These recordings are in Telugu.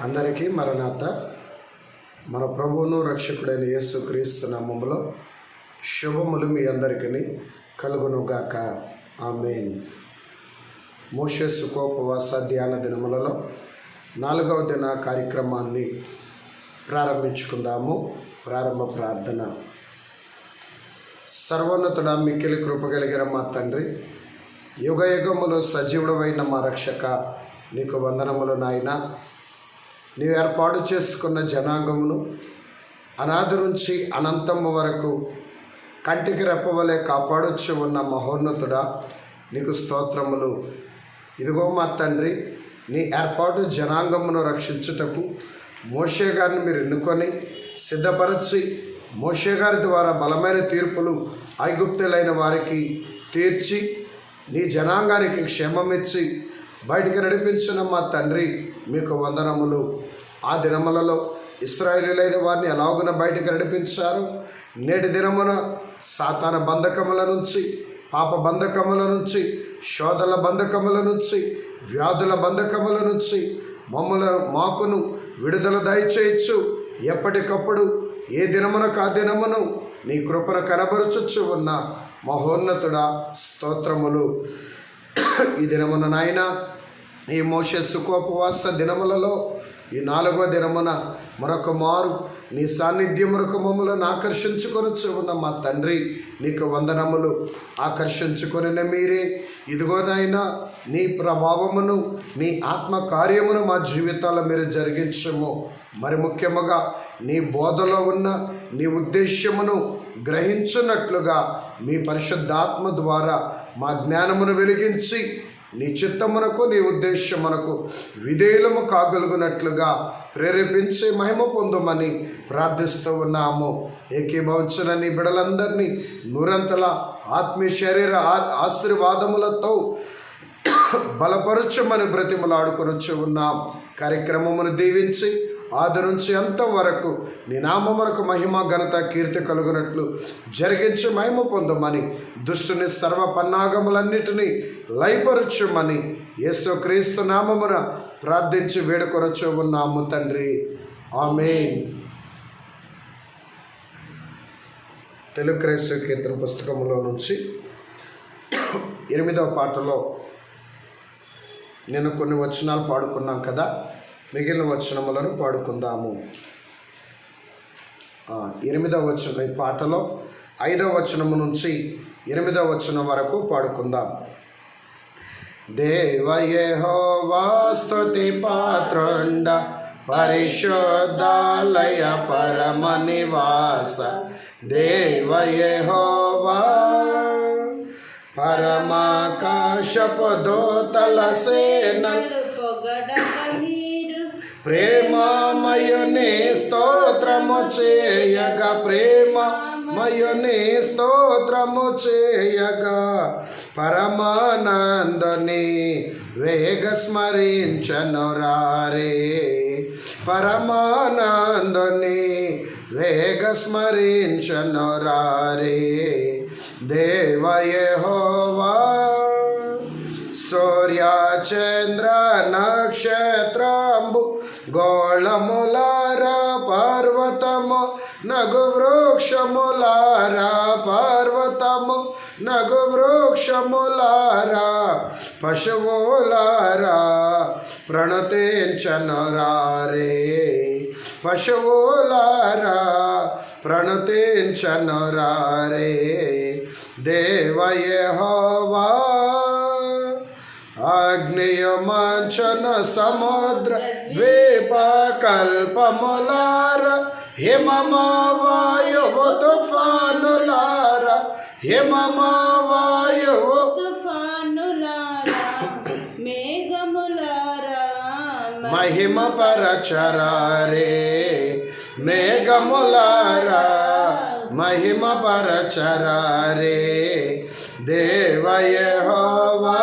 అందరికీ మరణాత. మన ప్రభువును రక్షకుడైన యేసుక్రీస్తు నామములో శుభములు మీ అందరికీ కలుగునుగాక. ఆమేన్. మోషే సుఖోపవాస ధ్యాన దినములలో 4వ దిన కార్యక్రమాన్ని ప్రారంభించుకుందాము. ప్రారంభ ప్రార్థన. సర్వోన్నతుడా, మిక్కిలి కృపగలిగిన మా తండ్రి, యుగ యుగములు సజీవుడమైన మా రక్షక, నీకు వందనములు నాయన. నీవు ఏర్పాటు చేసుకున్న జనాంగమును అనాది నుంచి అనంతము వరకు కంటికి రెప్పవలే కాపాడొచ్చు ఉన్న మహోన్నతుడా, నీకు స్తోత్రములు. ఇదిగో మా తండ్రి, నీ ఏర్పాటు జనాంగమును రక్షించుటకు మోషే గారిని మీరు ఎన్నుకొని సిద్ధపరచి, మోషే గారి ద్వారా బలమైన తీర్పులు ఐగుప్తులైన వారికి తీర్చి, నీ జనాంగానికి క్షేమమిచ్చి బయటికి నడిపించిన మా తండ్రి, మీకు వందనములు. ఆ దినములలో ఇశ్రాయేలీయులైన వారిని ఎలాగున బయటికి నడిపించారు, నేటి దినమున సాతాన బంధకముల నుంచి, పాప బంధకముల నుంచి, శోధల బంధకముల నుంచి, వ్యాధుల బంధకముల నుంచి మాకును విడుదల దయచేయచ్చు. ఎప్పటికప్పుడు ఏ దినమునకు ఆ దినమును నీ కృపను కనబరుచుచ్చు ఉన్న మహోన్నతుడా, స్తోత్రములు. ఈ దినమున నాయన, ఈ మోషే సుఖోపవాస దినములలో ఈ 4వ దినమున మరొక మారు నీ సాన్నిధ్యమునకు మమ్మలను ఆకర్షించుకొనొచ్చు ఉన్న మా తండ్రి, నీకు వందనములు. ఆకర్షించుకొనిన మీరే ఇదిగోనైనా నీ ప్రభావమును, నీ ఆత్మ కార్యమును మా జీవితాల్లో మీరు జరిగించము. మరి ముఖ్యముగా నీ బోధలో ఉన్న నీ ఉద్దేశ్యమును గ్రహించున్నట్లుగా మీ పరిశుద్ధాత్మ ద్వారా మా జ్ఞానమును వెలిగించి, నీ చిత్తమునకు, నీ ఉద్దేశమునకు విధేయులము కాగలుగునట్లుగా ప్రేరేపించి మహిమ పొందమని ప్రార్థిస్తూ ఉన్నాము. ఏకీభవించిన నీ బిడలందరినీ నూరంతల ఆత్మీయ శరీర ఆశీర్వాదములతో బలపరచమని బ్రతిమలాడుకొనొచ్చు ఉన్నాం. కార్యక్రమమును దీవించి ఆది నుంచి అంతం వరకు నీ నామమునకు మహిమ, ఘనత, కీర్తి కలుగునట్లు జరిగించి మహిమ పొందమని, దుష్టుని సర్వ పన్నాగములన్నిటినీ లయపరచుమని యేసుక్రీస్తు నామమున ప్రార్థించి వేడుకొనొచ్చు ఉన్నాము తండ్రి. ఆమేన్. తెలుగు క్రైస్తవ కీర్తన పుస్తకంలో నుంచి 8వ పాటలో నేను కొన్ని వచనాలు పాడుకున్నాం కదా, మిగిలిన వచనములను పాడుకుందాము. 8వ వచనం, ఈ పాటలో 5వ వచనము నుంచి 8వ వచనం వరకు పాడుకుందాం. దేవ యెహోవా స్తుతి పాత్రుండ, పరిశుద్ధాలయ పరమ నివాస. దేవ యెహోవా పరమాకాశపు దూతల సేనలు ప్రేమమయుని స్తోత్రము చేయగా, ప్రేమమయుని స్తోత్రము చేయగా, పరమానందుని వేగ స్మరించను రారే. పరమానందుని వేగ స్మరించను రారే. దేవ యెహోవా సూర్య చంద్ర నక్షత్రంబు గోళములారా, పర్వతము నగు వృక్షములారా, పర్వతము నగు వృక్షములారా, పశువులారా ప్రణతించను రారే. పశువులారా ప్రణతించను రారే. దేవ యెహోవా అగ్నియు మంచున సముద్ర ద్వీప కల్పములార, హిమమా వాయువు తుఫానులార, హిమమా వాయువు తుఫానులారా, మేఘములారా మహిమ పరచరారే. మేఘములారా మహిమ పరచరారే. దేవ యెహోవా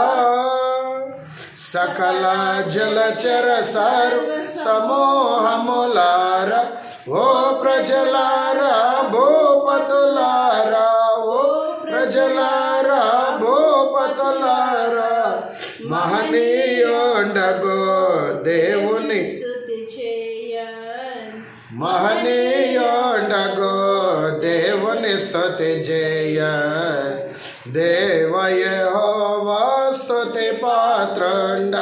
సకల జలచర సర్వ సమూహములారా, ఓ ప్రజలారా భూపతులారా, ఓ ప్రజలారా భూపతులారా, మహనీయుండగో దేవుని స్తుతి మహనీయుండగు దేవుని స్తుతి జయ దేవ యెహోవా స్తుతి పాత్రుండ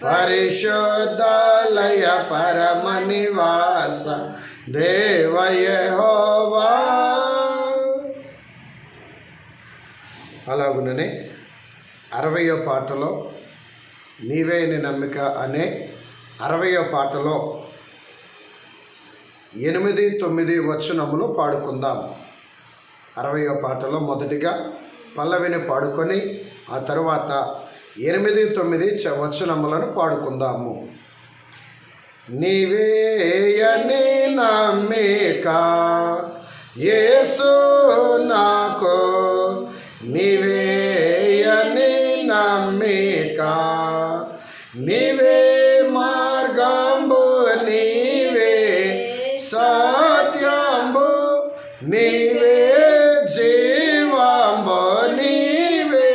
పరిశుద్ధాలయ పరమ నివాస దేవ యెహోవా. అలాగుననే 60వ పాటలో నీవే నీ నమ్మిక అనే 60వ పాటలో 8, 9 వచనములు పాడుకుందాం. 60వ పాటలో మొదటిగా పల్లవిని పాడుకొని ఆ తరువాత 8, 9 వచనములను పాడుకుందాము. నీవేయని నమ్మిక యేసు నాకు, నీవేయని నమ్మిక, నీవే మార్గంబు, నీవే సత్యంబు, నీవే జీవంబు, నీవే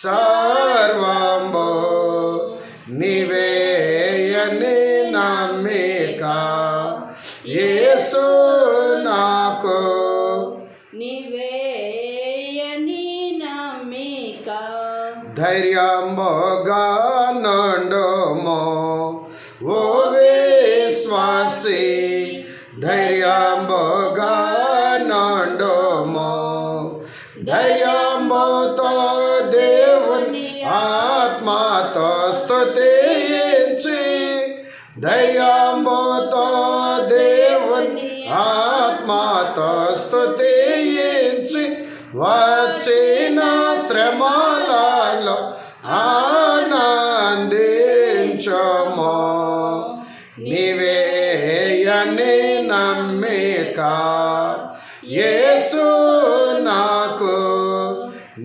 సర్వంబు, నీవేయని నమ్మిక యేసు నాకు. నీవేయని నమ్మిక ధైర్యంబుగా నుండుము ఓ విశ్వాసి, ధైర్యంబుగా నుండుము, ధైర్యంబుతో దేవుని ఆత్మతో స్తుతించి, ధైర్యంబుతో దేవుని ఆత్మతో స్తుతించి, వచ్చిన శ్రమలలో ఆనందించుము. నీవేయని నమ్మిక యేసు నాకు,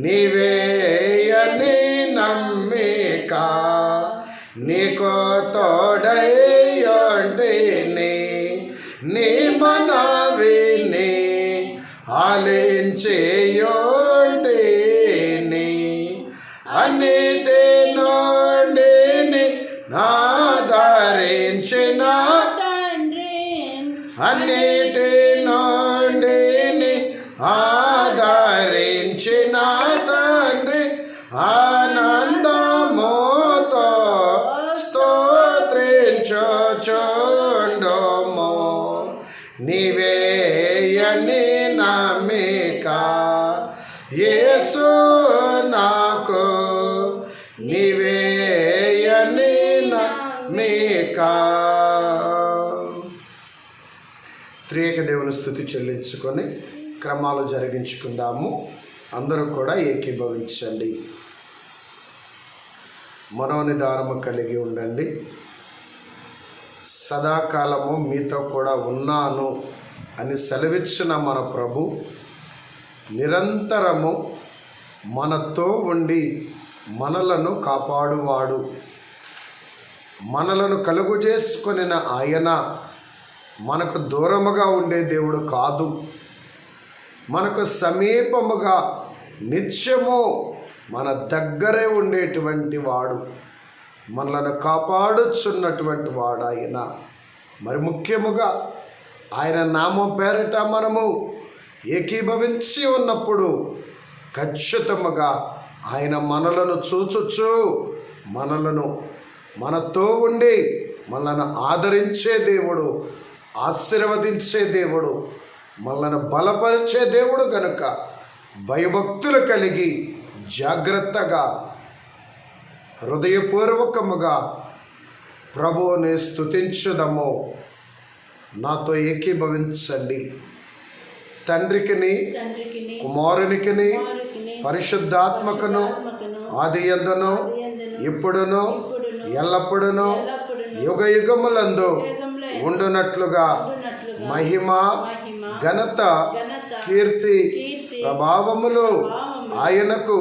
నీవేయని నమ్మిక, నీకు తోడై ఉంటిని, నీ మనవిని ఆలించి ఉంటిని, అన్నిటి నుండి ఆదరించిన తండ్రి, అన్నిటి నుండి ఆదరించిన తండ్రి, ఆనందముతో స్తోత్రించుచుండుము. నీవేయని నమ్మిక యేసు నాకు, నీవేయని నమ్మిక. త్రియేక దేవుని స్తుతి చెల్లించుకొని క్రమాలు జరిగించుకుందాము. అందరూ కూడా ఏకీభవించండి. మనోనిదానము కలిగి ఉండండి. సదాకాలము మీతో కూడా ఉన్నాను అని సెలవిచ్చిన మన ప్రభు నిరంతరము మనతో ఉండి మనలను కాపాడువాడు. మనలను కలుగు చేసుకొనిన ఆయన మనకు దూరముగా ఉండే దేవుడు కాదు, మనకు సమీపముగా నిత్యము మన దగ్గరే ఉండేటువంటి వాడు, మనలను కాపాడుచున్నటువంటి వాడు ఆయన. మరి ముఖ్యముగా ఆయన నామం పేరిట మనము ఏకీభవించి ఉన్నప్పుడు ఖచ్చితముగా ఆయన మనలను చూచుచు మనతో ఉండి మనలను ఆదరించే దేవుడు, ఆశీర్వదించే దేవుడు, మనలను బలపరిచే దేవుడు గనుక భయభక్తులు కలిగి జాగ్రత్తగా హృదయపూర్వకముగా ప్రభువుని స్తుతించుదము. నాతో ఏకీభవించండి. తండ్రికిని కుమారునికిని పరిశుద్ధాత్మకును ఆదియందును ఇప్పుడును ఎల్లప్పుడును యుగ యుగములందు ఉండునట్లుగా మహిమ ఘనత కీర్తి ప్రభావములు ఆయనకు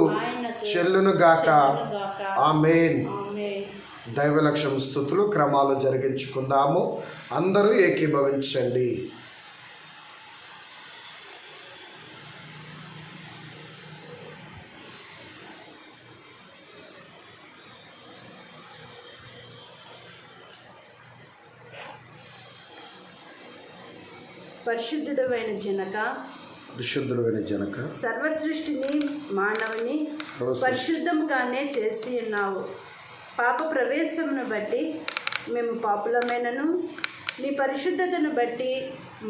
చెల్లునుగాక. ఆమేన్. దైవలక్ష్యం స్తుతులు క్రమాలు జరిగించుకుందాము. అందరూ ఏకీభవించండి. పరిశుద్ధుడైన జనక, పరిశుద్ధుడైన జనక, సర్వసృష్టిని మానవుని పరిశుద్ధంగానే చేసి ఉన్నావు. పాప ప్రవేశమును బట్టి మేము పాపులమైనను నీ పరిశుద్ధతను బట్టి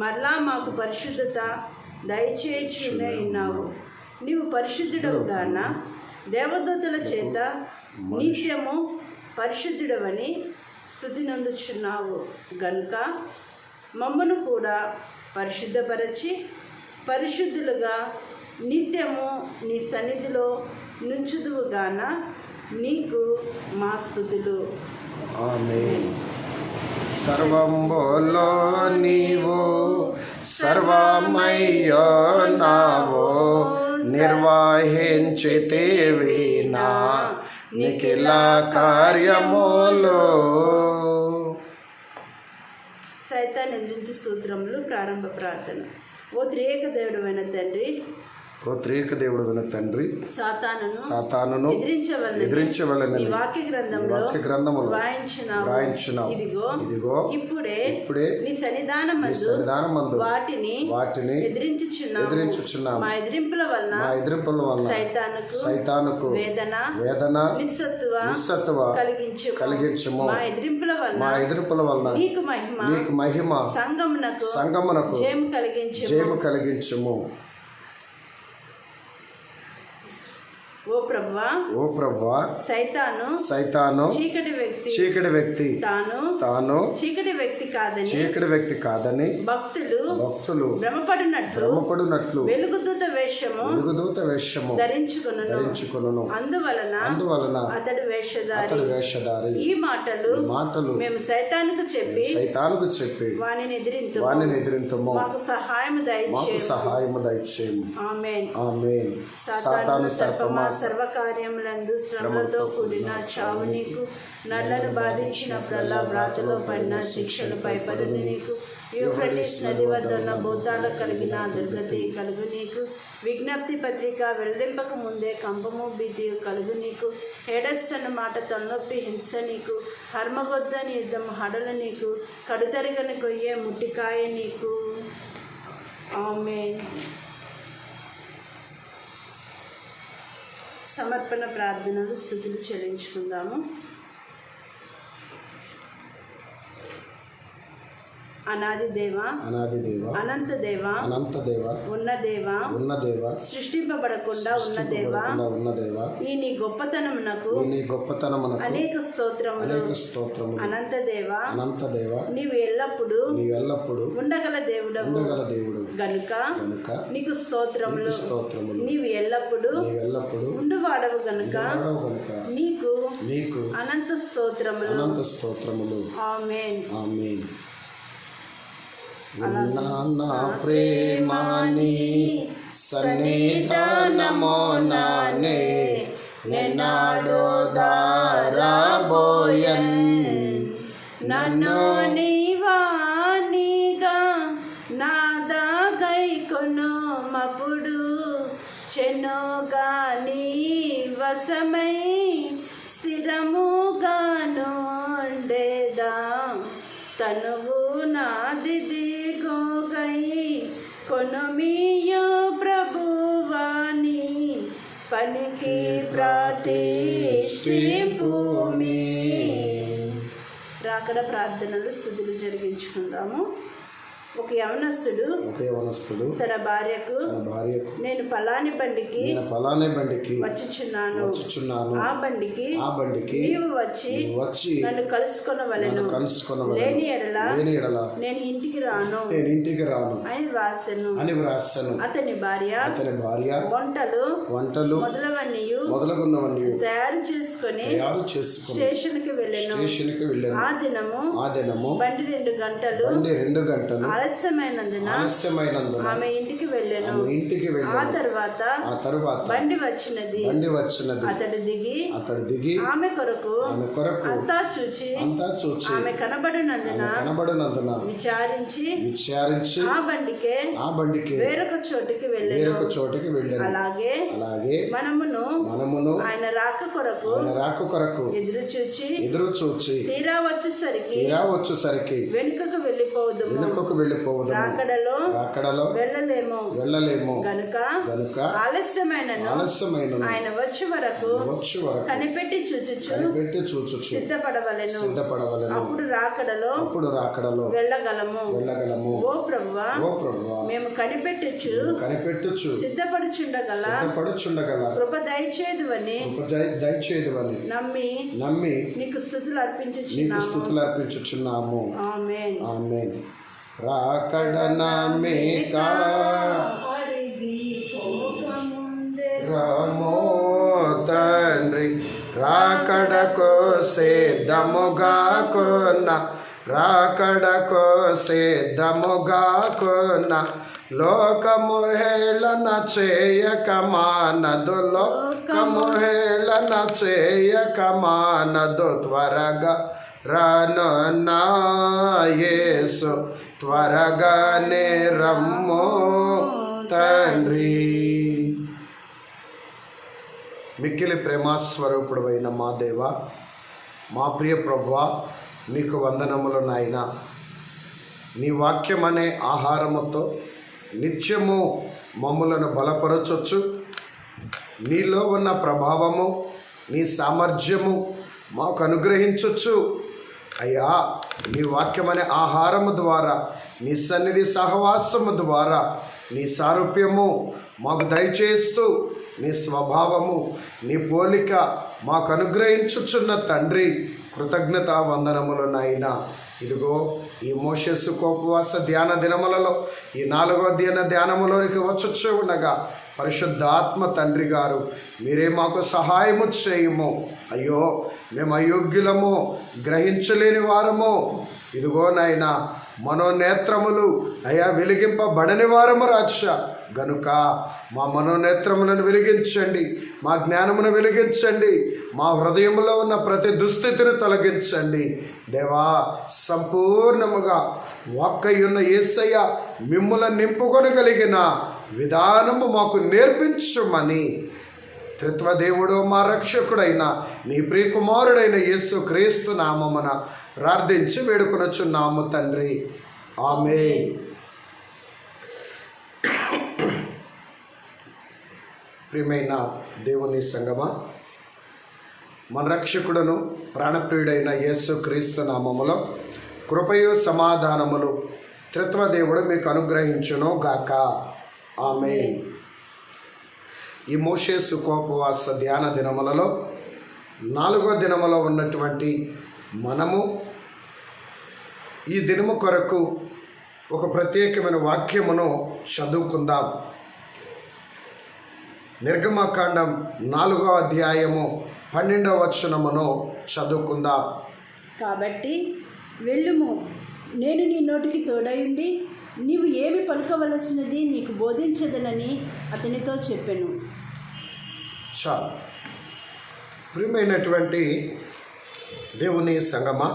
మరలా మాకు పరిశుద్ధత దయచేయుచునే ఉన్నావు. నీవు పరిశుద్ధుడవుగాన దేవదూతల చేత నిత్యము పరిశుద్ధుడవని స్తుతి నందుచున్నావు గనుక మమ్మను కూడా పరిశుద్ధపరచి పరిశుద్ధులుగా నిత్యము నీ సన్నిధిలో నుంచుదువుగాన నీకు మా స్తుతులు. ఆమేన్. సర్వంబోలో నీవు సర్వమయ్యున్నావు, నిర్వహించితివి నా నిఖిల కార్యములు. సైతాన్ని ఎదిరించు సూత్రములు ప్రారంభ ప్రార్థన. ఓ త్రియేక దేవుడైన తండ్రి, ఓ త్రియేక దేవుడైన తండ్రి, సాతానును ఎదిరించవలెనని నీ వాక్య గ్రంథములో వ్రాయించినావు. ఇదిగో ఇప్పుడే నీ సన్నిధానమందు వాటిని ఎదిరించుచున్నాము. మా ఎదిరింపుల వలన సైతానుకు వేదన నిస్సత్తువ కలిగించుము. మా ఎదిరింపుల వలన నీకు మహిమ సంగమునకు జయము కలిగించుము. ఓ ప్రభువా, సైతాను చీకటి వ్యక్తి తాను చీకటి వ్యక్తి కాదని భక్తులు భ్రమపడునట్లు వెలుగుదూత వేషము ధరించుకొనును. అందువలన అతడు వేషధారి. ఈ మాటలు మేము సైతానుకు చెప్పి వానిని ఎదిరింతుము. మాకు సహాయము దయచేయము. ఆమేన్. సాతాను సర్పమా, సర్వకార్యములందు శ్రమలతో కూడిన చావు నీకు. నల్లను బాధించిన ప్రహ్లాదులో పడిన శిక్షలు పైపడును నీకు. యూఫ్రటీస్ నది వద్ద ఉన్న భూతాల కలిగిన దుర్గతి కలుగు నీకు. విజ్ఞప్తి పత్రిక వెల్లడింపక ముందే కంపము భీతి కలుగు నీకు. హేడస్ అన్న మాట తలనొప్పి హింస నీకు. హర్మగొద్దని యుద్ధం హడలు నీకు. కడుతరిగని కొయ్యే ముట్టికాయ నీకు. ఆమేన్. సమర్పణ ప్రార్థనలు స్తుతులు చెల్లించుకుందాము. అనాది దేవ, అనంత దేవ, ఉన్న దేవ, సృష్టింపబడకుండా ఉన్న దేవ, ఈ నీ గొప్పతనమునకు అనేక స్తోత్రములు. అనంత దేవ, నీవు ఎల్లప్పుడు ఉండగల దేవుడు గనుక నీకు స్తోత్రములు. నీవు ఎల్లప్పుడు ఉండువాడవు గనుక నీకు అనంత స్తోత్రములు. ఆమేన్. నా ప్రేమాని సన్నిధానమోనానే నిన్నాడు దారాబోయన్. నన్ను నీవానిగా నాదాగై కొను మపుడు చెన్నుగా నీ వశమై స్థిరముగాను ఉండేదా. తనువు నాదిది గోగై కొనుమియో ప్రభువాని పనికి ప్రతిష్ఠింపుమి. రాకడ ప్రార్థనలు స్తుతులు జరిగించుకుందాము. ఒక యవనస్తుడు తన భార్యకు నేను పలాని బండికి వచ్చుచున్నాను. ఆ బండికి నీవు వచ్చి నన్ను కలుసుకొనవలెను. లేని ఎడల నేను ఇంటికి రాను అని వ్రాసెను. అతని భార్య వంటలు మొదలగున్నవన్నీ తయారు చేసుకొని స్టేషన్కి వెళ్ళెను. ఆ దినము బండి 2 గంటలు ఆలస్యమైనందున ఆమె ఇంటికి వెళ్ళెను. ఆ తర్వాత బండి వచ్చినది. అతడు దిగి ఆమె కొరకు అంతా చూచి ఆమె కనబడినందున విచారించి ఆ బండికే వేరొక చోటికి వెళ్ళెను. అలాగే మనమును ఆయన రాక కొరకు ఎదురు చూచి తీరా వచ్చేసరికి వెనుకకు వెళ్ళిపోదుము. వెళ్ళిపోవదము. రాకడలో వెళ్ళలేము గనుక గనుక ఆలస్యమైన ఆయన వచ్చే వరకు కనిపెట్టి చూచుచు సిద్ధపడవలెను. అప్పుడు రాకడలో వెళ్ళగలము. ఓ ప్రభువా మేము కనిపెట్టుచు సిద్ధపడుచుండగల కృప దయచేదువని నమ్మి నీకు స్తుతులు అర్పించుచున్నాము. ఆమేన్. రాకడనమేకా రామో తండ్రి రాకడకు సిద్ధముగా కొన్న లోకము హేళన చేయక మానదు త్వరగా రానున్న యేసు త్వరగానే రమ్ము తండ్రి. మిక్కిలి ప్రేమాస్వరూపుడు అయిన మా దేవ, మా ప్రియ ప్రభువా, మీకు వందనములు నాయనా. నీ వాక్యం అనే ఆహారముతో నిత్యము మమ్ములను బలపరచొచ్చు. నీలో ఉన్న ప్రభావము, నీ సామర్థ్యము మాకు అనుగ్రహించొచ్చు అయ్యా. నీ వాక్యం అనే ఆహారము ద్వారా, నీ సన్నిధి సహవాసము ద్వారా నీ సారూప్యము మాకు దయచేస్తూ, నీ స్వభావము, నీ పోలిక మాకు అనుగ్రహించుచున్న తండ్రి, కృతజ్ఞతా వందనములు నాయనా. ఇదిగో ఈ మోషేసు ఉపవాస ధ్యాన దినములలో ఈ 4వ ధ్యానములోనికి వచ్చుచూ ఉండగా పరిశుద్ధాత్మ తండ్రి గారు మీరే మాకు సహాయము చేయము. అయ్యో మేము అయోగ్యులము, గ్రహించలేని వారము. ఇదిగో నాయనా మనోనేత్రములు అయ్యా వెలిగింపబడని వారము రాజా. గనుక మా మనోనేత్రములను వెలిగించండి, మా జ్ఞానమును వెలిగించండి, మా హృదయంలో ఉన్న ప్రతి దుస్థితిని తొలగించండి దేవా. సంపూర్ణముగా వాక్కయ్యున్న యేసయ్య మిమ్ములను నింపుకొనగలిగిన విధానము మాకు నేర్పించుమని త్రిత్వదేవుడు మా రక్షకుడైన నీ ప్రియకుమారుడైన యేసు క్రీస్తు నామమున ప్రార్థించి వేడుకొనుచున్నాము తండ్రి. ఆమేన్. ప్రియమైన దేవుని సంగమా, మన రక్షకుడును ప్రాణప్రియుడైన యేసు క్రీస్తు నామములో కృపయు సమాధానములు త్రిత్వదేవుడు మీకు అనుగ్రహించును గాక. ఆమేన్. ఈ మోషేసు ఉపవాస ధ్యాన దినములలో 4వ దినములో ఉన్నటువంటి మనము ఈ దినము కొరకు ఒక ప్రత్యేకమైన వాక్యమును చదువుకుందాం. నిర్గమకాండం 4వ అధ్యాయము 12వ వచనమును చదువుకుందాం. కాబట్టి వెళ్ళుము, నేను నీ నోటికి తోడయుండి నీవు ఏమి పలుకవలసినది నీకు బోధించదనని అతనితో చెప్పెను. చాలు. ప్రియమైనటువంటి దేవుని సంగమా,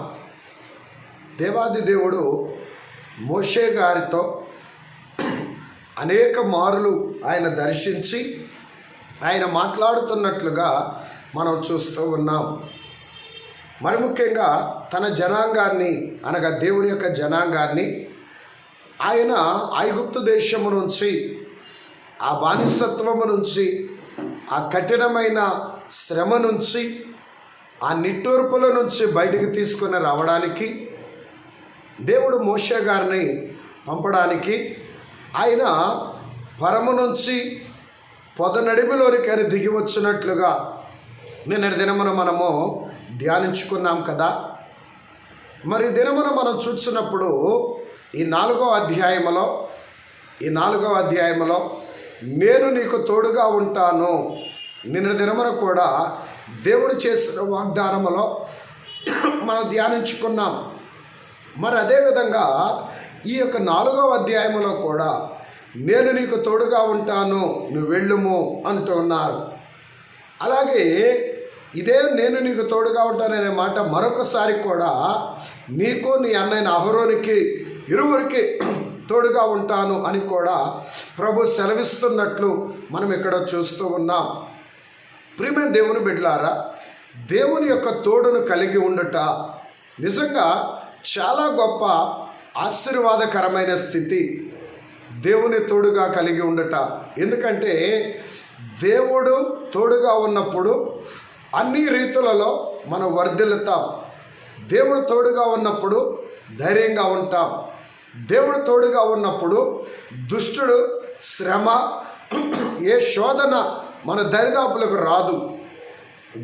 దేవాది దేవుడు మోషే గారితో అనేక మారులు ఆయన దర్శించి ఆయన మాట్లాడుతున్నట్లుగా మనం చూస్తూ ఉన్నాం. మరి ముఖ్యంగా తన జనాంగాన్ని అనగా దేవుని యొక్క జనాంగాన్ని ఆయన ఐగుప్తు దేశము నుంచి, ఆ బానిసత్వము నుంచి, ఆ కఠినమైన శ్రమ నుంచి, ఆ నిట్టూర్పుల నుంచి బయటికి తీసుకుని రావడానికి దేవుడు మోషే గారిని పంపడానికి ఆయన పరము నుంచి పొదనడిమిలోనికి అని దిగి వచ్చినట్లుగా నిన్నటి దినమున మనము ధ్యానించుకున్నాం కదా. మరి దినమున మనం చూసినప్పుడు ఈ 4వ అధ్యాయములో నేను నీకు తోడుగా ఉంటాను. నిన్న దినమున కూడా దేవుడు చేసిన వాగ్దానములో మనం ధ్యానించుకున్నాం. మరి అదేవిధంగా ఈ యొక్క 4వ అధ్యాయములో కూడా నేను నీకు తోడుగా ఉంటాను, నువ్వు వెళ్ళుము అంటున్నారు. అలాగే ఇదే నేను నీకు తోడుగా ఉంటాననే మాట మరొకసారి కూడా నీకు నీ అన్నయ్య అహరోనికి ఇరువురికి తోడుగా ఉంటాను అని కూడా ప్రభు సెలవిస్తున్నట్లు మనం ఇక్కడ చూస్తూ ఉన్నాం. ప్రియమైన దేవుని బిడ్డలారా, దేవుని యొక్క తోడును కలిగి ఉండుట నిజంగా చాలా గొప్ప ఆశీర్వాదకరమైన స్థితి దేవుని తోడుగా కలిగి ఉండట. ఎందుకంటే దేవుడు తోడుగా ఉన్నప్పుడు అన్ని రీతులలో మనం వర్ధిల్లుతాం. దేవుడు తోడుగా ఉన్నప్పుడు ధైర్యంగా ఉంటాం. దేవుడు తోడుగా ఉన్నప్పుడు దుష్టుడు, శ్రమ, ఏ శోధన మన దరిదాపులకు రాదు.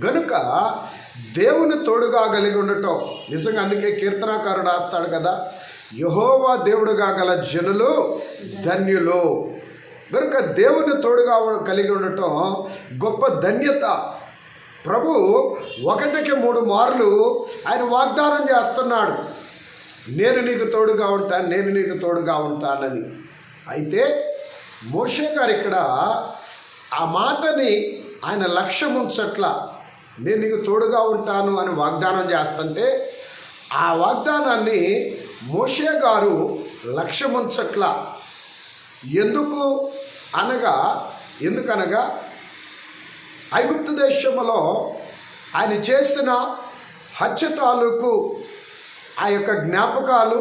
గనుక దేవుని తోడుగా కలిగి ఉండటం నిజంగా, అందుకే కీర్తనాకారుడు రాస్తాడు కదా, యెహోవా దేవుడుగా గల జనులు ధన్యులు. కనుక దేవుని తోడుగా కలిగి ఉండటం గొప్ప ధన్యత. ప్రభు 1కి 3 మార్లు ఆయన వాగ్దానం చేస్తున్నాడు, నేను నీకు తోడుగా ఉంటాను, నేను నీకు తోడుగా ఉంటానని. అయితే మోషే గారు ఇక్కడ ఆ మాటని ఆయన లక్ష్యం ఉంచట్లా. నేను నీకు తోడుగా ఉంటాను అని వాగ్దానం చేస్తుంటే ఆ వాగ్దానాన్ని మోషే గారు లక్ష్యం ఉంచట్లా. ఎందుకనగా ఐగుప్తు దేశంలో ఆయన చేసిన హత్య తాలూకు ఆ యొక్క జ్ఞాపకాలు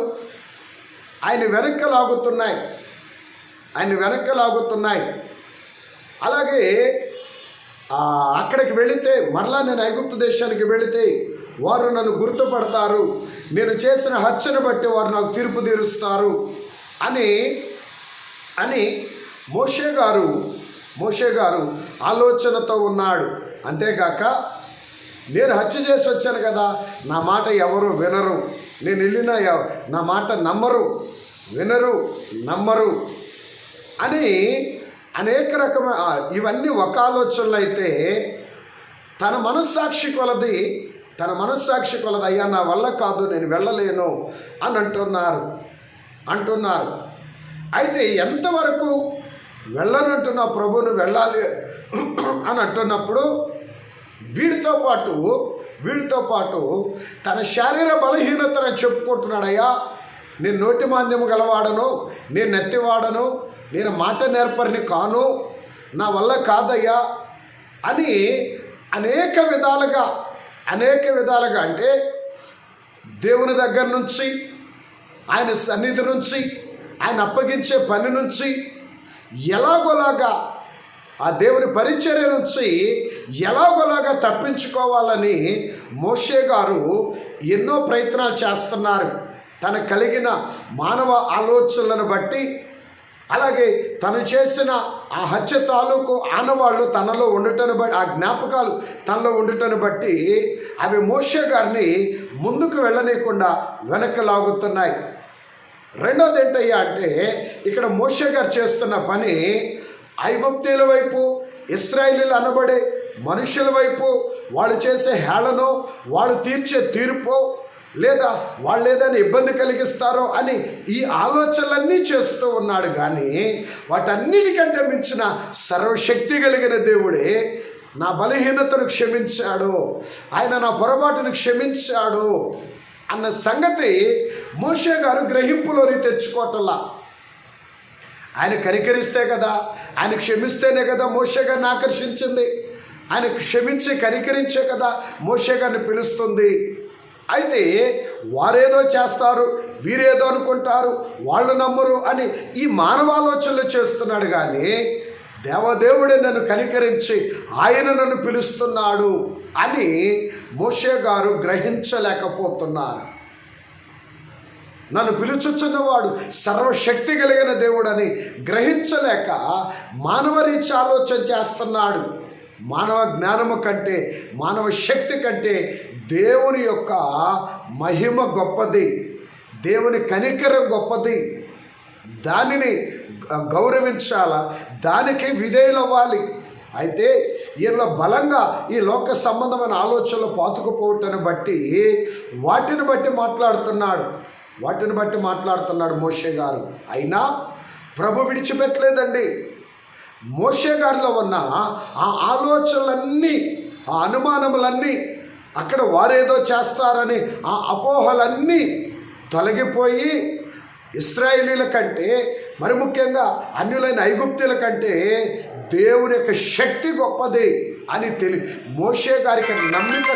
ఆయన వెనక్కి లాగుతున్నాయి. అలాగే అక్కడికి వెళితే, మరలా నేను ఐగుప్తు దేశానికి వెళితే వారు నన్ను గుర్తుపడతారు, నేను చేసిన హత్యను బట్టి వారు నాకు తీర్పు తీరుస్తారు అని మోషే గారు ఆలోచనతో ఉన్నాడు. అంతేగాక నేను హత్య చేసి వచ్చాను కదా, నా మాట ఎవరు వినరు, నేను వెళ్ళినా నా మాట నమ్మరు అని అనేక రకమైన ఇవన్నీ ఒక ఆలోచనలు అయితే, తన మనస్సాక్షి కొలది అయ్యా నా వల్ల కాదు, నేను వెళ్ళలేను అని అంటున్నారు. అయితే ఎంతవరకు వెళ్ళనంటున్నా ప్రభువును వెళ్ళాలి అని అంటున్నప్పుడు వీడితో పాటు తన శారీర బలహీనతను చెప్పుకుంటున్నాడయ్యా, నేను నోటి మాంద్యము గలవాడను, నేను నెత్తివాడను, నేను మాట నేర్పరిని కాను, నా వల్ల కాదయ్యా అని అనేక విధాలుగా అంటే దేవుని దగ్గర నుంచి, ఆయన సన్నిధి నుంచి, ఆయన అప్పగించే పని నుంచి, ఎలాగోలాగా ఆ దేవుని పరిచర్య నుంచి ఎలాగోలాగా తప్పించుకోవాలని మోషే గారు ఎన్నో ప్రయత్నాలు చేస్తున్నారు. తనకు కలిగిన మానవ ఆలోచనలను బట్టి, అలాగే తను చేసిన ఆ హత్య తాలూకు ఆనవాళ్ళు తనలో ఉండటను బట్టి, ఆ జ్ఞాపకాలు తనలో ఉండటను బట్టి అవి మోషే గారిని ముందుకు వెళ్ళనీయకుండా వెనక్కి లాగుతున్నాయి. రెండోది ఏంటయ్యా అంటే, ఇక్కడ మోషే గారు చేస్తున్న పని ఐగుప్తీయుల వైపు, ఇశ్రాయేలీలు అనబడే మనుషుల వైపు వాళ్ళు చేసే హేళనో, వాళ్ళు తీర్చే తీర్పో, లేదా వాళ్ళు ఏదైనా ఇబ్బంది కలిగిస్తారో అని ఈ ఆలోచనలన్నీ చేస్తూ ఉన్నాడు. కానీ వాటన్నిటికంటే మించిన సర్వశక్తి కలిగిన దేవుడే నా బలహీనతను క్షమించాడు, ఆయన నా పొరపాటును క్షమించాడు అన్న సంగతి మోషే గారు గ్రహింపులోని తెచ్చుకోవటంలా. ఆయన కనికరిస్తే కదా, ఆయన క్షమిస్తేనే కదా మోషే గారిని ఆకర్షించింది. ఆయన క్షమించి కనికరించే కదా మోషే గారిని పిలుస్తుంది. అయితే వారేదో చేస్తారు, వీరేదో అనుకుంటారు, వాళ్ళు నమ్మరు అని ఈ మానవాలోచనలు చేస్తున్నాడు. కానీ దేవదేవుడే నన్ను కనికరించి ఆయన నన్ను పిలుస్తున్నాడు అని మోషే గారు గ్రహించలేకపోతున్నారు. నన్ను పిలుచుచున్నవాడు సర్వశక్తి కలిగిన దేవుడని గ్రహించలేక మానవ రీతి ఆలోచన చేస్తున్నాడు. మానవ జ్ఞానము కంటే, మానవ శక్తి కంటే దేవుని యొక్క మహిమ గొప్పది, దేవుని కనికరం గొప్పది. దానిని గౌరవించాలా, దానికి విధేయులవ్వాలి. అయితే ఈయనలో బలంగా ఈ లోక సంబంధమైన ఆలోచనలు పాతుకుపోవటాన్ని బట్టి వాటిని బట్టి మాట్లాడుతున్నాడు మోషే గారు. అయినా ప్రభు విడిచిపెట్టలేదండి. మోషే గారిలో ఉన్న ఆ ఆలోచనలన్నీ, ఆ అనుమానములన్నీ, అక్కడ వారేదో చేస్తారని ఆ అపోహలన్నీ తొలగిపోయి ఇశ్రాయేలీల కంటే, మరి ముఖ్యంగా అన్యులైన ఐగుప్తుల కంటే దేవుని యొక్క శక్తి గొప్పది అని మోషే గారికి నమ్మిక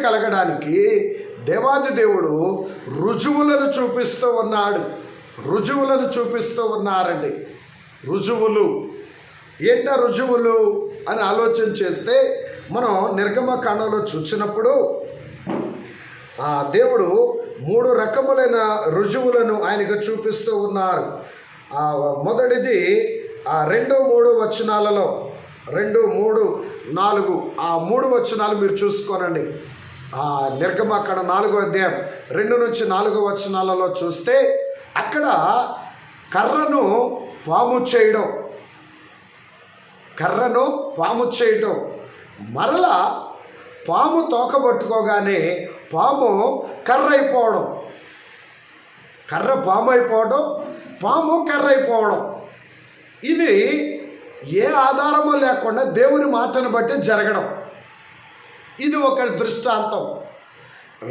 కలగడానికి దేవాది దేవుడు రుజువులను చూపిస్తూ ఉన్నాడు. రుజువులను చూపిస్తూ ఉన్నారండి. రుజువులు ఏంట రుజువులు అని ఆలోచన చేస్తే మనం నిర్గమకాండంలో చూసినప్పుడు దేవుడు 3 రకములైన రుజువులను ఆయనకు చూపిస్తూ ఉన్నారు. మొదటిది 2, 3 వచనాలలో 2, 3, 4 ఆ 3 వచనాలు మీరు చూసుకోనండి. నిర్గమకాండం 4వ అధ్యాయం 2 నుంచి 4 వచనాలలో చూస్తే అక్కడ కర్రను పాము చేయడం, మరలా పాము తోకబట్టుకోగానే పాము కర్ర అయిపోవడం, కర్ర పాము అయిపోవడం, పాము కర్ర అయిపోవడం. ఇది ఏ ఆధారమో లేకుండా దేవుని మాటను బట్టి జరగడం. ఇది ఒక దృష్టాంతం.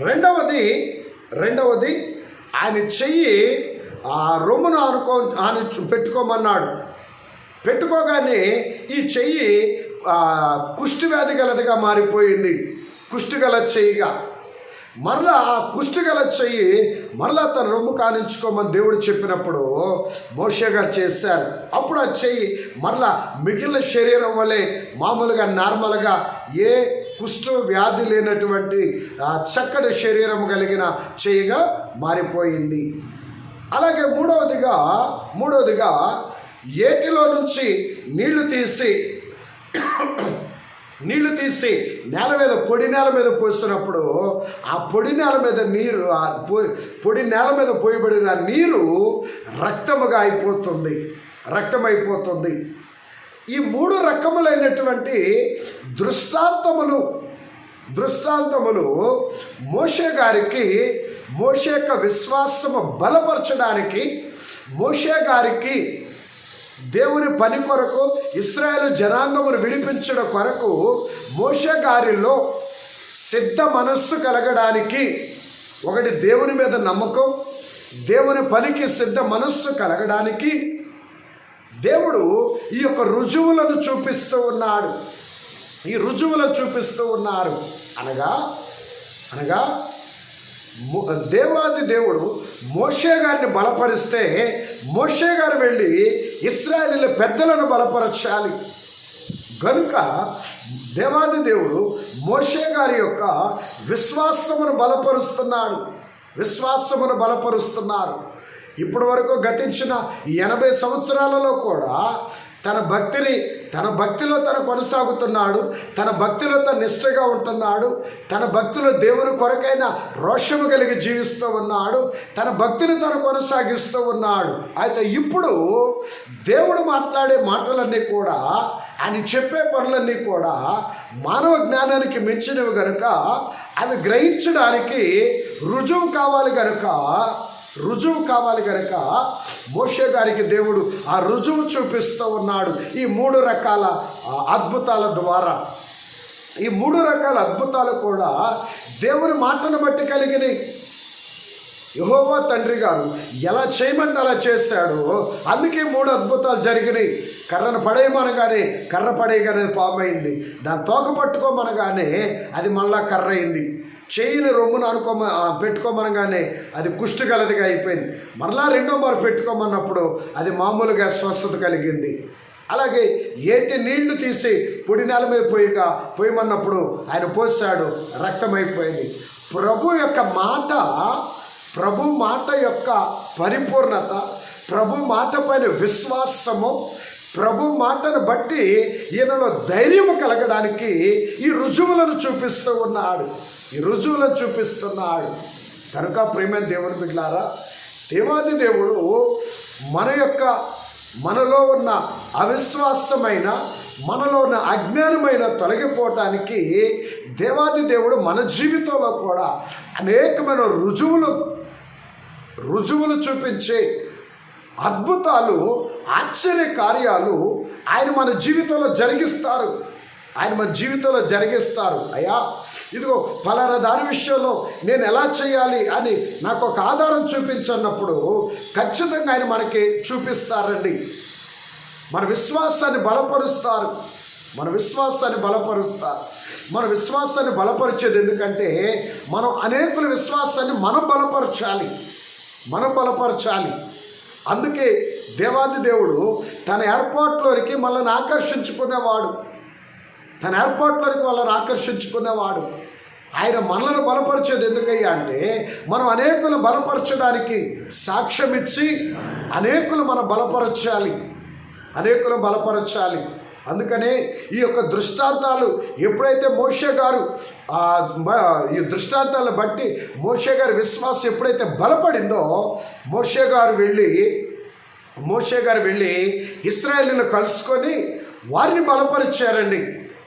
రెండవది ఆయన చెయ్యి రొమ్మును ఆయన పెట్టుకోమన్నాడు. పెట్టుకోగానే ఈ చెయ్యి కుష్ఠవ్యాధి గలదిగా మారిపోయింది. కుష్ఠగల చెయ్యిగా మరలా ఆ కుష్ఠగల చెయ్యి మరలా తన రొమ్ము కానించుకోమని దేవుడు చెప్పినప్పుడు మోషే గారు చేశారు. అప్పుడు ఆ చెయ్యి మరలా మిగిలిన శరీరం వలె మామూలుగా నార్మల్గా ఏ కుష్ఠ వ్యాధి లేనటువంటి చక్కటి శరీరం కలిగిన చెయ్యిగా మారిపోయింది. అలాగే మూడవదిగా ఏటిలో నుంచి నీళ్లు తీసి నేల మీద పొడి నేల మీద పోసినప్పుడు ఆ పొడి నేల మీద నీరు పొడి నేల మీద పోయబడిన నీరు రక్తమైపోతుంది. ఈ 3 రకములైనటువంటి దృష్టాంతములు మోషే యొక్క విశ్వాసము బలపరచడానికి, మోషే గారికి దేవుని పని కొరకు, ఇశ్రాయేలు జనాంగమును విడిపించడం కొరకు మోషే గారిలో సిద్ధ మనస్సు కలగడానికి, ఒకటి దేవుని మీద నమ్మకం, దేవుని పనికి సిద్ధ మనస్సు కలగడానికి దేవుడు ఈ యొక్క రుజువులను చూపిస్తూ ఉన్నాడు. ఈ రుజువులను చూపిస్తూ ఉన్నారు అనగా దేవాది దేవుడు మోషే గారిని బలపరిస్తే మోషే గారు వెళ్ళి ఇశ్రాయేలీయుల పెద్దలను బలపరచాలి. కనుక దేవాది దేవుడు మోషే గారి యొక్క విశ్వాసమును బలపరుస్తున్నారు. ఇప్పటి వరకు గతించిన 80 సంవత్సరాలలో కూడా తన భక్తిలో తను కొనసాగుతున్నాడు. తన భక్తిలో తను నిష్ఠగా ఉంటున్నాడు. తన భక్తిలో దేవుని కొరకైన రోషము కలిగి జీవిస్తూ ఉన్నాడు. తన భక్తిని తను కొనసాగిస్తూ ఉన్నాడు. అయితే ఇప్పుడు దేవుడు మాట్లాడే మాటలన్నీ కూడా, ఆయన చెప్పే పనులన్నీ కూడా మానవ జ్ఞానానికి మించినవి కనుక అవి గ్రహించడానికి రుజువు కావాలి కనుక మోషే గారికి దేవుడు ఆ రుజువు చూపిస్తూ ఉన్నాడు. ఈ 3 రకాల అద్భుతాల ద్వారా. ఈ 3 రకాల అద్భుతాలు కూడా దేవుని మాటను బట్టి కలిగినాయి. యెహోవా తండ్రి గారు ఎలా చేయమంటే అలా చేశాడు. అందుకే 3 అద్భుతాలు జరిగినాయి. కర్రను పడేయమనగానే కర్ర పడేయగానే పామైంది. దాన్ని తోక పట్టుకోమనగానే అది మళ్ళా కర్ర అయింది. చెయ్యిని రొమ్మును పెట్టుకోమనగానే అది కుష్ఠగలదిగా అయిపోయింది. మరలా 2వ మారు పెట్టుకోమన్నప్పుడు అది మామూలుగా స్వస్థత కలిగింది. అలాగే ఏటి నీళ్లు తీసి పొడి నేల మీద పోయమన్నప్పుడు ఆయన పోసాడు, రక్తమైపోయింది. ప్రభు మాట యొక్క పరిపూర్ణత, ప్రభు మాట పైన విశ్వాసము, ప్రభు మాటను బట్టి ఈయనలో ధైర్యము కలగడానికి ఈ రుజువులను చూపిస్తున్నాడు. కనుక ప్రియమైన దేవుని బిడ్డలారా, దేవాది దేవుడు మనలో ఉన్న అవిశ్వాసమైన, మనలో ఉన్న అజ్ఞానమైన తొలగిపోవటానికి దేవాది దేవుడు మన జీవితంలో కూడా అనేకమైన రుజువులు చూపించే అద్భుతాలు, ఆశ్చర్య కార్యాలు ఆయన మన జీవితంలో జరిగిస్తారు. అయ్యా, ఇదిగో ఫలానా దాని విషయంలో నేను ఎలా చేయాలి అని నాకు ఒక ఆధారం చూపించన్నప్పుడు ఖచ్చితంగా ఆయన మనకి చూపిస్తారండి. మన విశ్వాసాన్ని బలపరుస్తారు. మన విశ్వాసాన్ని బలపరిచేది. ఎందుకంటే మనం అనేకుల విశ్వాసాన్ని మనం బలపరచాలి. అందుకే దేవాది దేవుడు తన ఏర్పాట్లోనికి మనల్ని ఆకర్షించుకునేవాడు. ఆయన మనల్ని బలపరిచేది ఎందుకయ్యా అంటే మనం అనేకులు బలపరచడానికి సాక్ష్యం ఇచ్చి అనేకులు మనం బలపరచాలి. అందుకనే ఈ యొక్క దృష్టాంతాలు ఎప్పుడైతే మోషే గారు ఈ దృష్టాంతాలను బట్టి మోషే గారి విశ్వాసం ఎప్పుడైతే బలపడిందో మోషే గారు వెళ్ళి ఇశ్రాయేలును కలుసుకొని వారిని బలపరిచారండి.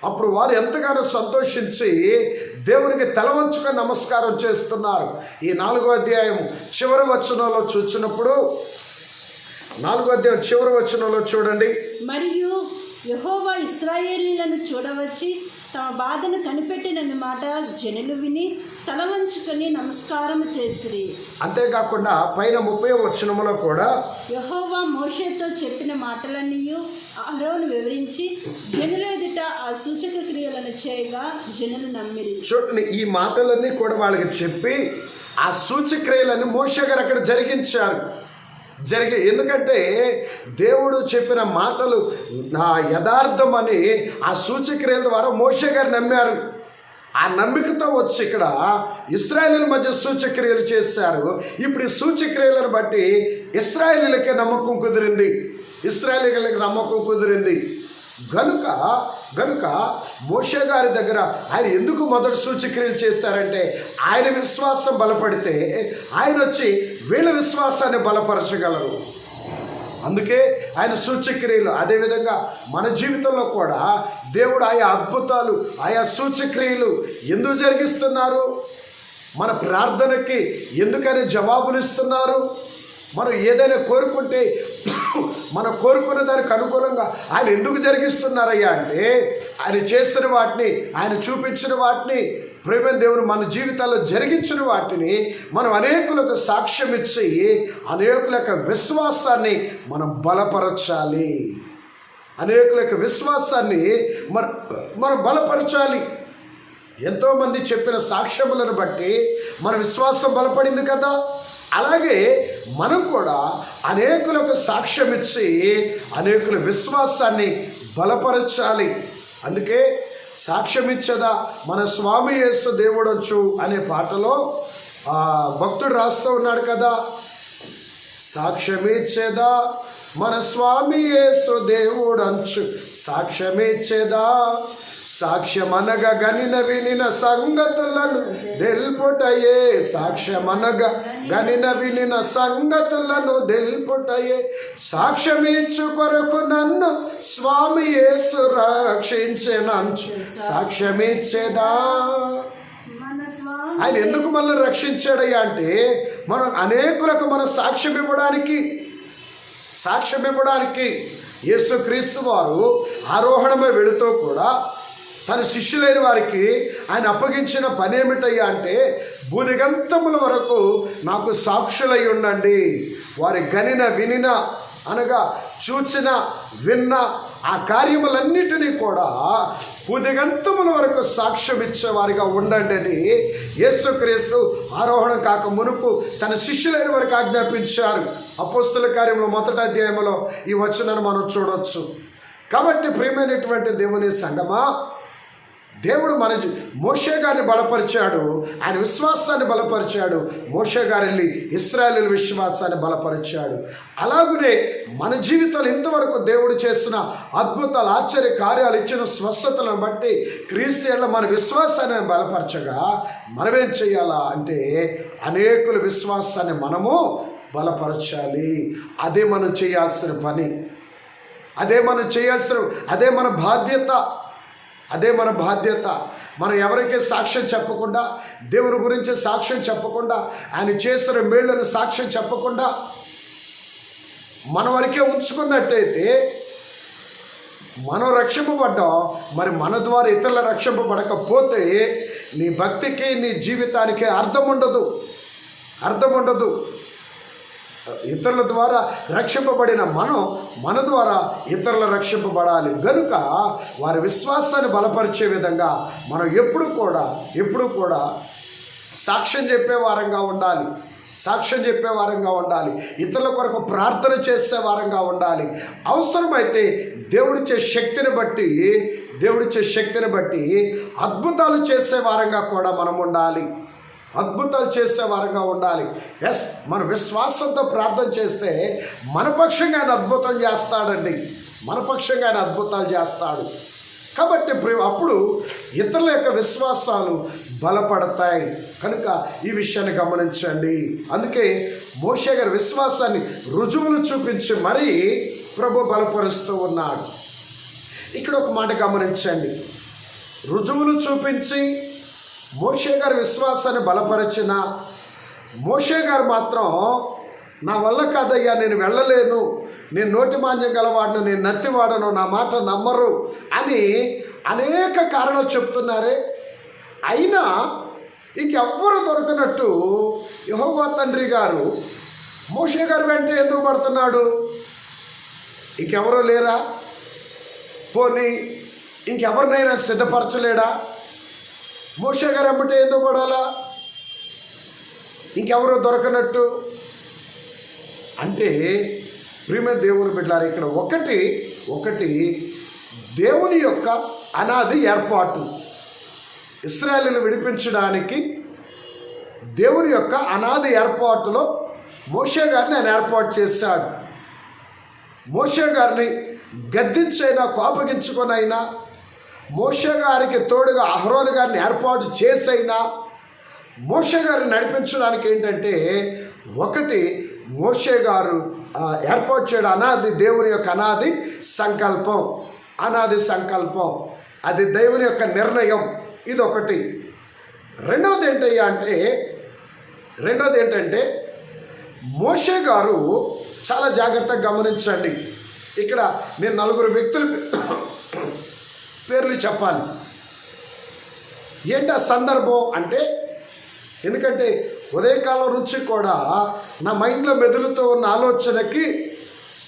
అప్పుడు వారు ఎంతగానో సంతోషించి దేవునికి తల వంచుకొని నమస్కారం చేస్తున్నారు. ఈ 4వ అధ్యాయం చివరి వచనంలో చూసినప్పుడు 4వ అధ్యాయం చివరి వచనంలో చూడండి. మరియు యెహోవా ఇశ్రాయేలీయులను చూడవచ్చి తమ బాధను కనిపెట్టిన మాట జనులు విని తల వంచుకొని నమస్కారం చేసిరి. అంతేకాకుండా పైన 30వ వచనములో కూడా యెహోవా మోషేతో చెప్పిన మాటలన్నీ అహరోను వివరించి జనుల ఎదుట ఆ సూచక క్రియలను చేయగా జనులు నమ్మిరి. చూడండి, ఈ మాటలన్నీ కూడా వాళ్ళకి చెప్పి ఆ సూచక్రియలను మోషే గారు అక్కడ ఎందుకంటే దేవుడు చెప్పిన మాటలు నా యథార్థమని ఆ సూచక్రియల ద్వారా మోషే గారు నమ్మారు. ఆ నమ్మికతో వచ్చి ఇక్కడ ఇశ్రాయేలీల మధ్య సూచక్రియలు చేశారు. ఇప్పుడు ఈ సూచక్రియలను బట్టి ఇశ్రాయేలీలకే నమ్మకం కుదిరింది. గనుక మోషే గారి దగ్గర ఆయన ఎందుకు మొదటి సూచక్రియలు చేశారంటే ఆయన విశ్వాసం బలపడితే ఆయన వచ్చి వీళ్ళ విశ్వాసాన్ని బలపరచగలరు. అందుకే ఆయన సూచక్రియలు. అదేవిధంగా మన జీవితంలో కూడా దేవుడు ఆయా అద్భుతాలు ఆయా సూచక్రియలు ఎందుకు జరిగిస్తున్నారు? మన ప్రార్థనకి ఎందుకని జవాబులు ఇస్తున్నారు? మనం ఏదైనా కోరుకుంటే మనం కోరుకున్న దానికి అనుకూలంగా ఆయన ఎందుకు జరిగిస్తున్నారయ్యా అంటే ఆయన చేసిన వాటిని, ఆయన చూపించిన వాటిని, ప్రేమ దేవుడు మన జీవితాల్లో జరిగించిన వాటిని మనం అనేకులకు సాక్ష్యం ఇచ్చి అనేకుల యొక్క విశ్వాసాన్ని మనం బలపరచాలి. మనం బలపరచాలి. ఎంతోమంది చెప్పిన సాక్ష్యములను బట్టి మన విశ్వాసం బలపడింది కదా. అలాగే మనం కూడా అనేకులకు సాక్ష్యం ఇచ్చి అనేకుల విశ్వాసాన్ని బలపరచాలి. అందుకే సాక్ష్యం ఇచ్చేదా మన స్వామి యేసు దేవుడొచ్చు అనే పాటలో భక్తుడు రాస్తూ ఉన్నాడు కదా. సాక్ష్యమిచ్చేదా మన స్వామి యేసు దేవుడంచు సాక్ష్యమిచ్చేదా, సాక్ష్యమనగా గనిన వినిన సంగతులను తెలుపుటయే, సాక్ష్యమనగా గనిన వినిన సంగతులను తెలుపుటయే, సాక్ష్యమిచ్చు కొరకు నన్ను స్వామి యేసు రక్షించెనంచు సాక్ష్యమిచ్చేదా. ఆయన ఎందుకు మనల్ని రక్షించాడయ్యా అంటే మనం అనేకులకు మనం సాక్ష్యం ఇవ్వడానికి యేసుక్రీస్తు వారు ఆరోహణమై వెళుతూ కూడా తన శిష్యులైన వారికి ఆయన అప్పగించిన పని ఏమిటయ్యా అంటే భూదిగంతముల వరకు నాకు సాక్షులై ఉండండి. వారి గనిన వినిన అనగా చూచిన విన్న ఆ కార్యములన్నిటినీ కూడా భూదిగంతముల వరకు సాక్ష్యం ఇచ్చేవారిగా ఉండండి అని యేసుక్రీస్తు ఆరోహణం కాక మునుపు తన శిష్యులైన వారికి ఆజ్ఞాపించారు. అపోస్తల కార్యములు 1వ అధ్యాయంలో ఈ వచనాన్ని మనం చూడవచ్చు. కాబట్టి ప్రియమైనటువంటి దేవుని సంగమా, దేవుడు మోషే గారిని బలపరిచాడు, ఆయన విశ్వాసాన్ని బలపరిచాడు. మోషే గారు వెళ్ళి ఇశ్రాయేలీయుల విశ్వాసాన్ని బలపరిచాడు. అలాగనే మన జీవితంలో ఇంతవరకు దేవుడు చేసిన అద్భుతాలు, ఆశ్చర్య కార్యాలు, ఇచ్చిన స్వస్థతలను బట్టి క్రీస్తులో మన విశ్వాసాన్ని బలపరచగా మనమేం చేయాలా అంటే అనేకుల విశ్వాసాన్ని మనము బలపరచాలి. అదే మనం చేయాల్సిన పని, అదే మన బాధ్యత. మనం ఎవరికీ సాక్ష్యం చెప్పకుండా, దేవుని గురించి సాక్ష్యం చెప్పకుండా, ఆయన చేసిన మేళ్లను సాక్ష్యం చెప్పకుండా మన వరకే ఉంచుకున్నట్టయితే మనం రక్షింపబడ్డాం. మరి మన ద్వారా ఇతరుల రక్షింపబడకపోతే నీ భక్తికి, నీ జీవితానికి అర్థం ఉండదు. ఇతరుల ద్వారా రక్షింపబడిన మన ద్వారా ఇతరులు రక్షింపబడాలి. గనుక వారి విశ్వాసాన్ని బలపరిచే విధంగా మనం ఎప్పుడు కూడా సాక్ష్యం చెప్పే వారంగా ఉండాలి. ఇతరుల కొరకు ప్రార్థన చేసే వారంగా ఉండాలి. అవసరమైతే దేవుడిచ్చే శక్తిని బట్టి అద్భుతాలు చేసే వారంగా కూడా మనం ఉండాలి. ఎస్, మన విశ్వాసంతో ప్రార్థన చేస్తే మన పక్షంగా ఆయన అద్భుతాలు చేస్తాడు. కాబట్టి అప్పుడు ఇతరుల యొక్క విశ్వాసాలు బలపడతాయి. కనుక ఈ విషయాన్ని గమనించండి. అందుకే మోషే గారి విశ్వాసాన్ని రుజువులు చూపించి మరీ ప్రభు బలపరుస్తూ ఉన్నాడు. ఇక్కడ ఒక మాట గమనించండి. రుజువులు చూపించి మోషే గారి విశ్వాసాన్ని బలపరిచిన మోషే గారు మాత్రం నా వల్ల కాదయ్యా, నేను వెళ్ళలేను, నేను నోటి మాంద్యం గలవాడను, నేను నత్తివాడను, నా మాట నమ్మరు అని అనేక కారణాలు చెప్తున్నారే. అయినా ఇంకెవ్వరు దొరకనట్టు యెహోవా తండ్రి గారు మోషే గారు వెంట ఎందుకు పడుతున్నాడు? ఇంకెవరో లేరా? పోనీ ఇంకెవరినైనా సిద్ధపరచలేడా? మోషే గారు ఎమ్మటే ఎందుకు పడాలా? ఇంకెవరో దొరకనట్టు అంటే ప్రియమైన దేవుని బిడ్డలారా, ఇక్కడ ఒకటి దేవుని యొక్క అనాది ఏర్పాటు. ఇశ్రాయేలును విడిపించడానికి దేవుని యొక్క అనాది ఏర్పాటులో మోషే గారిని ఆయన ఏర్పాటు చేశాడు. మోషే గారిని గద్దించైనా కోపగించుకొనైనా, మోషే గారికి తోడుగా అహరోను గారిని ఏర్పాటు చేసైనా మోషే గారిని నడిపించడానికి ఏంటంటే ఒకటి మోషే గారు ఏర్పాటు చేయడం దేవుని యొక్క అనాది సంకల్పం, అది దేవుని యొక్క నిర్ణయం. ఇదొకటి. రెండవది ఏంటంటే మోషే గారు చాలా జాగ్రత్తగా గమనించండి. ఇక్కడ నేను 4 వ్యక్తుల పేర్లు చెప్పాలి. ఏంటి ఆ సందర్భం అంటే, ఎందుకంటే ఉదయకాలం నుంచి కూడా నా మైండ్లో మెదులుతూ ఉన్న ఆలోచనకి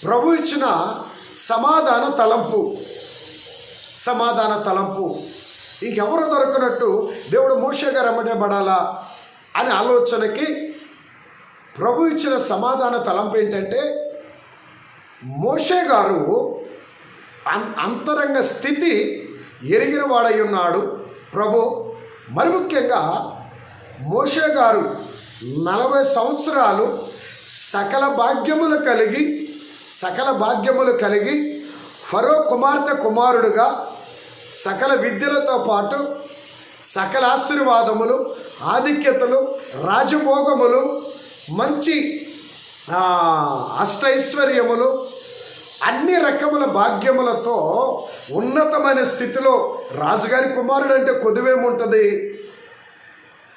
ప్రభు ఇచ్చిన సమాధాన తలంపు ఇంకెవరు దొరకనట్టు దేవుడు మోషే గారు ఎమ్మటే పడాలా అనే ఆలోచనకి ప్రభు ఇచ్చిన సమాధాన తలంపు ఏంటంటే, మోషే గారు అంతరంగ స్థితి ఎరిగిన వాడై ఉన్నాడు ప్రభు. మరి ముఖ్యంగా మోషే గారు 40 సంవత్సరాలు సకల భాగ్యములు కలిగి ఫరో కుమార్తె కుమారుడుగా సకల విద్యలతో పాటు సకల ఆశీర్వాదములు, ఆధిక్యతలు, రాజభోగములు, మంచి అష్టైశ్వర్యములు, అన్ని రకముల భాగ్యములతో ఉన్నతమైన స్థితిలో, రాజుగారి కుమారుడు అంటే కొద్దివేముంటుంది,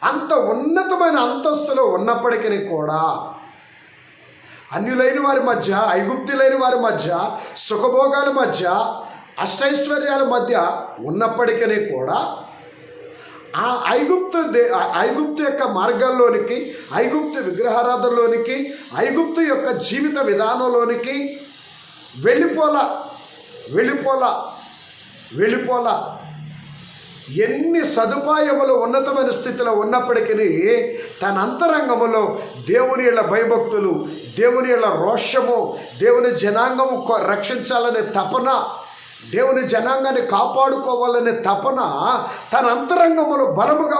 అంత ఉన్నతమైన అంతస్తులో ఉన్నప్పటికీ కూడా అన్యులైన వారి మధ్య, ఐగుప్తులైన వారి మధ్య, సుఖభోగాల మధ్య, అష్టైశ్వర్యాల మధ్య ఉన్నప్పటికీ కూడా ఆ ఐగుప్తు యొక్క మార్గాల్లోనికి, ఐగుప్తు విగ్రహారాధనలోనికి, ఐగుప్తు యొక్క జీవిత విధానంలోనికి వెళ్ళిపోలా. ఎన్ని సదుపాయములు ఉన్నతమైన స్థితిలో ఉన్నప్పటికీ తన అంతరంగములో దేవుని యొక్క భయభక్తులు, దేవుని యొక్క రోషము, దేవుని జనాంగము రక్షించాలనే తపన, దేవుని జనాంగాన్ని కాపాడుకోవాలనే తపన తన అంతరంగములో బలంగా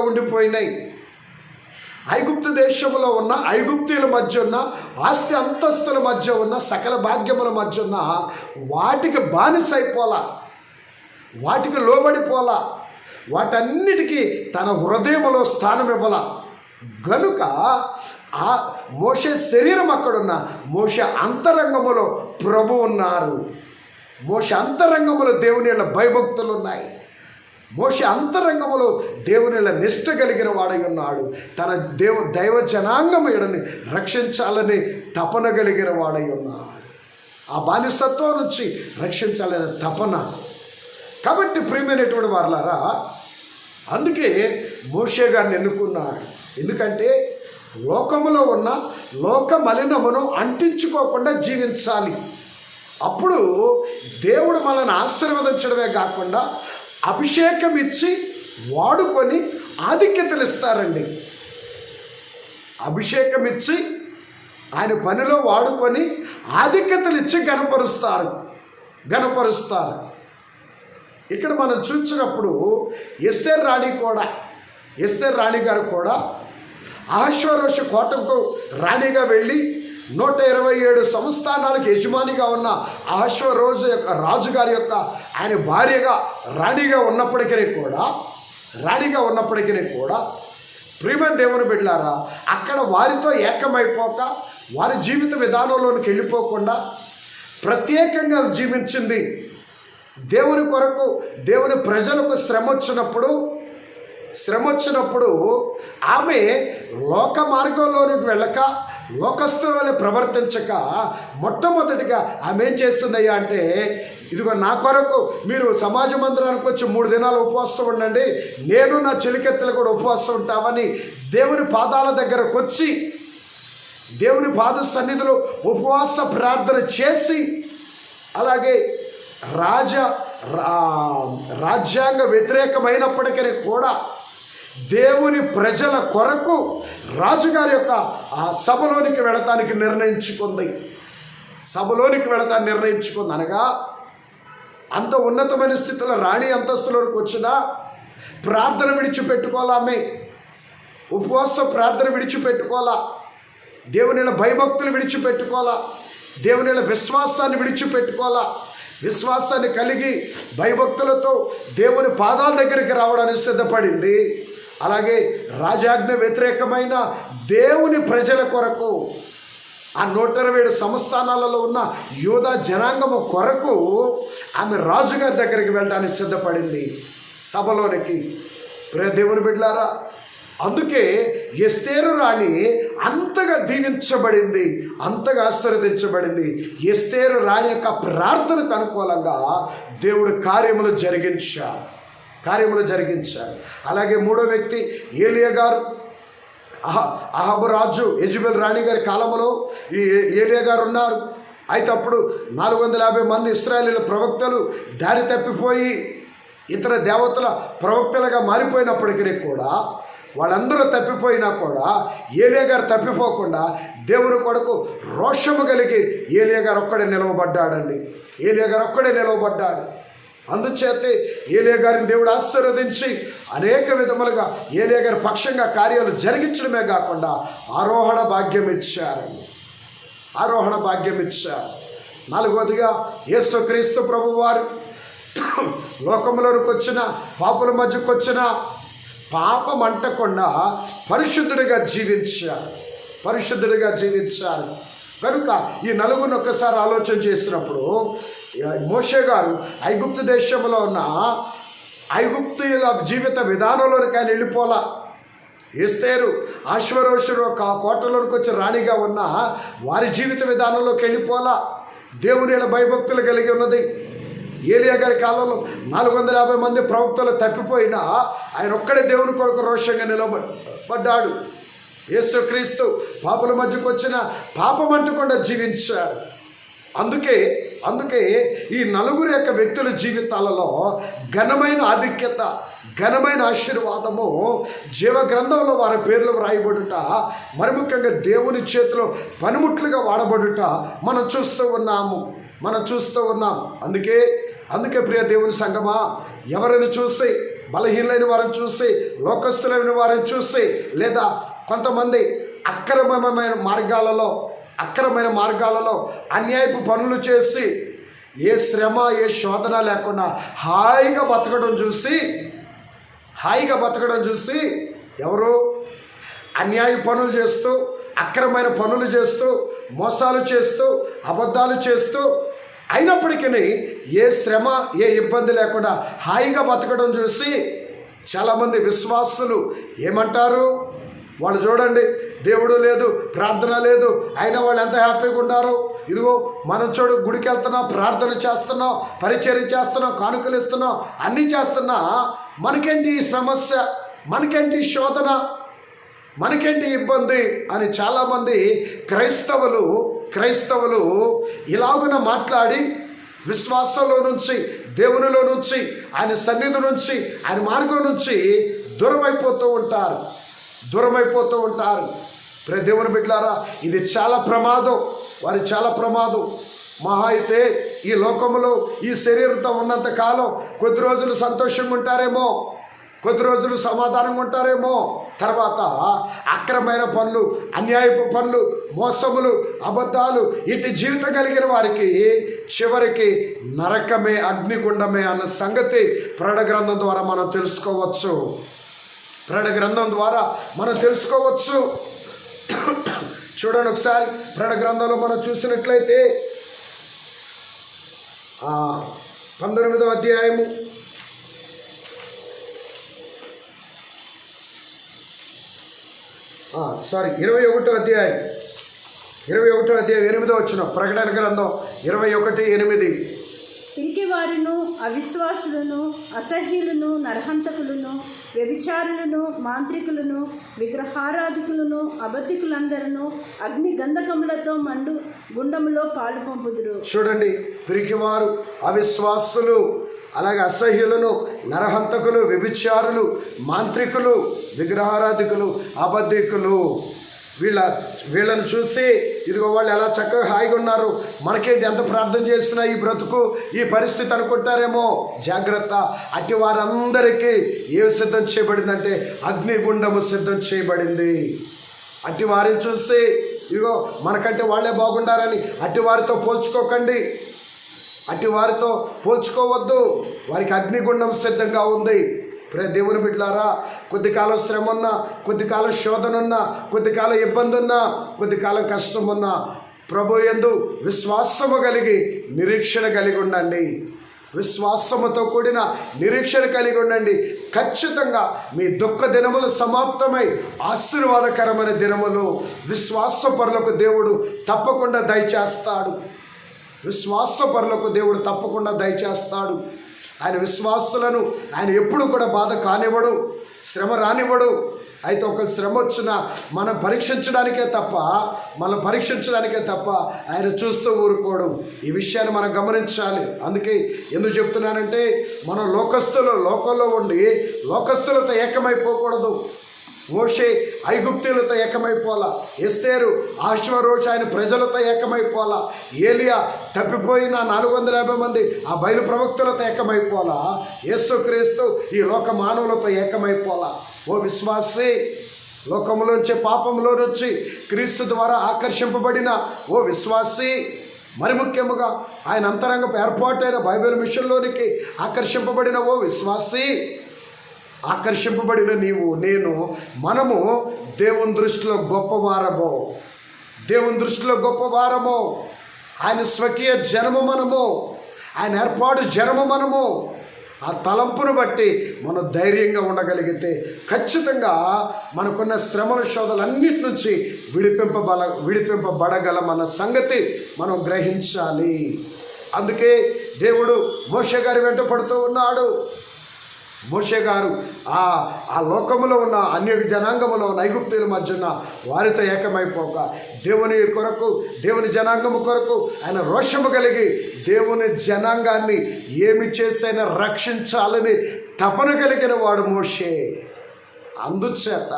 ఉండిపోయినాయి. ఐగుప్తు దేశంలో ఉన్న ఐగుప్తుల మధ్య ఉన్న ఆస్తి అంతస్తుల మధ్య ఉన్న సకల భాగ్యముల మధ్య ఉన్న వాటికి బానిసైపోలా, వాటికి లోబడిపోలా, వాటన్నిటికీ తన హృదయములో స్థానం ఇవ్వాల. గనుక ఆ మోషే శరీరం అక్కడున్న మోషే అంతరంగములో ప్రభు ఉన్నారు. మోషే అంతరంగములో దేవుని యొక్క భయభక్తులు ఉన్నాయి. మోషే అంతరంగములో దేవుని నిష్ట కలిగిన వాడై ఉన్నాడు. తన దైవ జనాంగము ఎడని రక్షించాలని తపన కలిగిన వాడై ఉన్నాడు. ఆ బానిసత్వం నుంచి రక్షించాలనే తపన. కాబట్టి ప్రియమైనటువంటి వారలారా, అందుకే మోషే గారిని ఎన్నుకున్నాడు. ఎందుకంటే లోకములో ఉన్న లోక మలినమును అంటించుకోకుండా జీవించాలి. అప్పుడు దేవుడు మనల్ని ఆశీర్వదించడమే కాకుండా అభిషేకం ఇచ్చి వాడుకొని ఆధిక్యతలు ఇస్తారండి. అభిషేకం ఇచ్చి ఆయన పనిలో వాడుకొని ఆధిక్యతలు ఇచ్చి గణపరుస్తారు. ఇక్కడ మనం చూసినప్పుడు ఎస్తేర్ రాణి గారు కూడా అహష్వేరోషు కోటకు రాణిగా వెళ్ళి 127 సంస్థానాలకు యజమానిగా ఉన్న అహష్వేరోషు యొక్క రాజుగారి యొక్క ఆయన భార్యగా రాణిగా ఉన్నప్పటికీ కూడా ప్రియమైన దేవుని బిడ్డలారా, అక్కడ వారితో ఏకమైపోక వారి జీవిత విధానంలోనికి వెళ్ళిపోకుండా ప్రత్యేకంగా జీవించింది. దేవుని కొరకు దేవుని ప్రజలకు శ్రమ వచ్చినప్పుడు ఆమె లోక మార్గంలోనికి వెళ్ళక లోకస్తుల వలె ప్రవర్తించక మొట్టమొదటిగా ఆమె ఏం చేస్తుందయ్యా అంటే, ఇదిగో నా కొరకు మీరు సమాజ మందిరానికి వచ్చి 3 దినాలు ఉపవాసం ఉండండి, నేను నా చెలికెత్తలు కూడా ఉపవాసం ఉంటామని దేవుని పాదాల దగ్గరకు వచ్చి దేవుని పాద సన్నిధిలో ఉపవాస ప్రార్థన చేసి, అలాగే రాజ్యాంగ వ్యతిరేకమైనప్పటికీ కూడా దేవుని ప్రజల కొరకు రాజుగారి యొక్క ఆ సభలోనికి వెళతానికి నిర్ణయించుకుంది. అనగా అంత ఉన్నతమైన స్థితిలో రాణి అంతస్తులోకి వచ్చినా ప్రార్థన విడిచిపెట్టుకోవాలామే, ఉపవాస ప్రార్థన విడిచిపెట్టుకోవాలా, దేవునిల భయభక్తులు విడిచిపెట్టుకోవాలా, దేవునిల విశ్వాసాన్ని విడిచిపెట్టుకోవాలా. విశ్వాసాన్ని కలిగి భయభక్తులతో దేవుని పాదాల దగ్గరికి రావడానికి సిద్ధపడింది. అలాగే రాజాజ్ఞ వ్యతిరేకమైన దేవుని ప్రజల కొరకు ఆ 127 సంస్థానాలలో ఉన్న యూదా జనాంగము కొరకు ఆమె రాజుగారి దగ్గరికి వెళ్ళడానికి సిద్ధపడింది, సభలోనికి. ప్రియ దేవుని బిడ్డలారా, అందుకే ఎస్తేరు రాణి అంతగా దీవించబడింది, అంతగా ఆశీర్వదించబడింది. ఎస్తేరు రాణి యొక్క ప్రార్థనకు అనుకూలంగా దేవుడు కార్యములు జరిగించారు. అలాగే 3వ వ్యక్తి ఏలియా గారు. అహాబు రాజు యెజెబెల్ రాణి గారి కాలంలో ఈ ఏలియా గారు ఉన్నారు. అయితే అప్పుడు 450 మంది ఇశ్రాయేలీయుల ప్రవక్తలు దారి తప్పిపోయి ఇతర దేవతల ప్రవక్తలుగా మారిపోయినప్పటికీ కూడా, వాళ్ళందరూ తప్పిపోయినా కూడా ఏలియా గారు తప్పిపోకుండా దేవుని కొరకు రోషము కలిగి ఏలియా గారు ఒక్కడే నిలవబడ్డాడు. అందుచేతే ఏలియా గారిని దేవుడు ఆశీర్వదించి అనేక విధములుగా ఏలియా గారి పక్షంగా కార్యాలు జరిగించడమే కాకుండా ఆరోహణ భాగ్యం ఇచ్చారు. 4వదిగా యేసుక్రీస్తు ప్రభువారు లోకంలోనికి వచ్చిన పాపుల మధ్యకు వచ్చిన పాపం అంటకుండా పరిశుద్ధుడిగా జీవించారు. కనుక ఈ నలుగురిని ఒక్కసారి ఆలోచన చేసినప్పుడు మోషే గారు ఐగుప్తు దేశంలో ఉన్న ఐగుప్తీయుల జీవిత విధానంలోనికి ఆయన వెళ్ళిపోలా. ఎస్తేరు అహష్వేరోషు కోటలోనికి వచ్చి రాణిగా ఉన్న వారి జీవిత విధానంలోకి వెళ్ళిపోలా. దేవుని భయభక్తులు కలిగి ఉన్నది. ఏలియా గారి కాలంలో 450 మంది ప్రవక్తలు తప్పిపోయినా ఆయన ఒక్కడే దేవుని కొరకు రోషంగా నిలబడ్డాడు. యేసుక్రీస్తు పాపుల మధ్యకు వచ్చిన పాపం అంటకుండా జీవించాడు. అందుకే ఈ నలుగురు యొక్క వ్యక్తుల జీవితాలలో ఘనమైన ఆధిక్యత, ఘనమైన ఆశీర్వాదము జీవ గ్రంథంలో వారి పేర్లు వ్రాయబడుట, మరి ముఖ్యంగా దేవుని చేతిలో పనిముట్లుగా వాడబడుట మనం చూస్తూ ఉన్నాం. అందుకే ప్రియ దేవుని సంగమా, ఎవరిని చూసి, బలహీనమైన వారిని చూసి, లోకస్తులైన వారిని చూసి, లేదా కొంతమంది అక్రమమైన మార్గాలలో అన్యాయపు పనులు చేసి ఏ శ్రమ ఏ శోధన లేకుండా హాయిగా బతకడం చూసి ఎవరు అన్యాయ పనులు చేస్తూ, అక్రమమైన పనులు చేస్తూ, మోసాలు చేస్తూ, అబద్ధాలు చేస్తూ, అయినప్పటికీ ఏ శ్రమ ఏ ఇబ్బంది లేకుండా హాయిగా బతకడం చూసి చాలామంది విశ్వాసులు ఏమంటారు? వాళ్ళు చూడండి, దేవుడు లేదు, ప్రార్థన లేదు, అయినా వాళ్ళు ఎంత హ్యాపీగా ఉన్నారు. ఇదిగో మనం చూడు, గుడికి వెళ్తున్నాం, ప్రార్థన చేస్తున్నాం, పరిచర్య చేస్తున్నాం, కానుకలు ఇస్తున్నాం, అన్నీ చేస్తున్నా మనకేంటి ఈ సమస్య, మనకేంటి ఈ శోధన, మనకేంటి ఇబ్బంది అని చాలామంది క్రైస్తవులు ఇలాగున మాట్లాడి విశ్వాసంలో నుంచి, దేవునిలో నుంచి, ఆయన సన్నిధి నుంచి, ఆయన మార్గం నుంచి దూరమైపోతూ ఉంటారు. దేవుని బిడ్డలారా, ఇది చాలా ప్రమాదం. వారి చాలా ప్రమాదం. మహా అయితే ఈ లోకంలో ఈ శరీరంతో ఉన్నంత కాలం కొద్ది రోజులు సంతోషంగా ఉంటారేమో, కొద్ది రోజులు సమాధానంగా ఉంటారేమో. తర్వాత అక్రమైన పనులు, అన్యాయపు పనులు, మోసములు, అబద్ధాలు, ఇటు జీవితం కలిగిన వారికి చివరికి నరకమే, అగ్నిగుండమే అన్న సంగతి ప్రకటన గ్రంథం ద్వారా మనం తెలుసుకోవచ్చు. చూడండి ఒకసారి ప్రకటన గ్రంథంలో మనం చూసినట్లయితే 19వ అధ్యాయము 21వ అధ్యాయం 8వ వచనం. ప్రకటన గ్రంథం 21:8. ఇంకివారును, అవిశ్వాసులను, అసహ్యులను, నరహంతకులను, వ్యభిచారులను, మాంత్రికులను, విగ్రహారాధికులను, అబద్ధికులందరూ అగ్ని గంధకములతో మండు గుండములో పాలు పంపుదురు. చూడండి, పిరికివారు, అవిశ్వాసులు, అలాగే అసహ్యులను, నరహంతకులు, వ్యభిచారులు, మాంత్రికులు, విగ్రహారాధికులు, అబద్ధికులు, వీళ్ళని చూసి ఇదిగో వాళ్ళు ఎలా చక్కగా హాయిగా ఉన్నారు, మనకేంటి ఎంత ప్రార్థన చేసినా ఈ బ్రతుకు, ఈ పరిస్థితి అనుకుంటారేమో. జాగ్రత్త. అట్టి వారందరికీ ఏమి సిద్ధం చేయబడిందంటే అగ్నిగుండము సిద్ధం చేయబడింది. అట్టి వారిని చూసి ఇదిగో మనకంటే వాళ్ళే బాగుండారని అట్టి వారితో పోల్చుకోకండి, అట్టి వారితో పోల్చుకోవద్దు. వారికి అగ్నిగుండం సిద్ధంగా ఉంది. దేవుని బిడ్డలారా, కొద్ది కాలం శ్రమ ఉన్నా, కొద్ది కాలం శోధన ఉన్నా, కొద్ది కాలం ఇబ్బంది ఉన్నా, కొద్ది కాలం కష్టం ఉన్నా ప్రభు యందు విశ్వాసము కలిగి నిరీక్షణ కలిగి ఉండండి. విశ్వాసముతో కూడిన నిరీక్షణ కలిగి ఉండండి. ఖచ్చితంగా మీ దుఃఖ దినములు సమాప్తమై ఆశీర్వాదకరమైన దినములు విశ్వాసపరులకు దేవుడు తప్పకుండా దయచేస్తాడు. ఆయన విశ్వాసులను ఆయన ఎప్పుడు కూడా బాధ కానివ్వడు, శ్రమ రానివ్వడు. అయితే ఒకరు శ్రమ వచ్చినా మనం పరీక్షించడానికే తప్ప ఆయన చూస్తూ ఊరుకోడు. ఈ విషయాన్ని మనం గమనించాలి. అందుకే ఎందుకు చెప్తున్నానంటే, మనం లోకంలో ఉండి లోకస్తులతో ఏకమైపోకూడదు. మోషే ఐగుప్తీయులతో ఏకమైపోలా, ఎస్తేరు ఆశ్వరోషు ఆయన ప్రజలతో ఏకమైపోలా, ఏలియా తప్పిపోయిన 450 మంది ఆ బయలు ప్రవక్తలతో ఏకమైపోలా, యేసుక్రీస్తు ఈ లోక మానవులతో ఏకమైపోలా. ఓ విశ్వాసీ, లోకంలోంచి పాపంలో నుంచి క్రీస్తు ద్వారా ఆకర్షింపబడిన ఓ విశ్వాసీ, మరి ముఖ్యముగా ఆయన అంతరంగపు ఏర్పాటైన బైబిల్ మిషన్లోనికి ఆకర్షింపబడిన ఓ విశ్వాసీ, ఆకర్షింపబడిన నీవు, నేను, మనము దేవుని దృష్టిలో గొప్పవారము. ఆయన స్వకీయ జనము మనము, ఆయన ఏర్పాటు జనము మనము. ఆ తలంపును బట్టి మనం ధైర్యంగా ఉండగలిగితే ఖచ్చితంగా మనకున్న శ్రమల శోధలన్నిటి నుంచి విడిపింపబడగలమన్న సంగతి మనం గ్రహించాలి. అందుకే దేవుడు మోషే గారి వెంట పడుతూ ఉన్నాడు. మోషే గారు ఆ లోకములో ఉన్న అన్య జనాంగములో ఐగుప్తీయుల మధ్యన వారితో ఏకమైపోక దేవుని జనాంగము కొరకు ఆయన రోషము కలిగి దేవుని జనాంగాన్ని ఏమి చేసైనా రక్షించాలని తపన కలిగిన వాడు మోషే. అందుచేత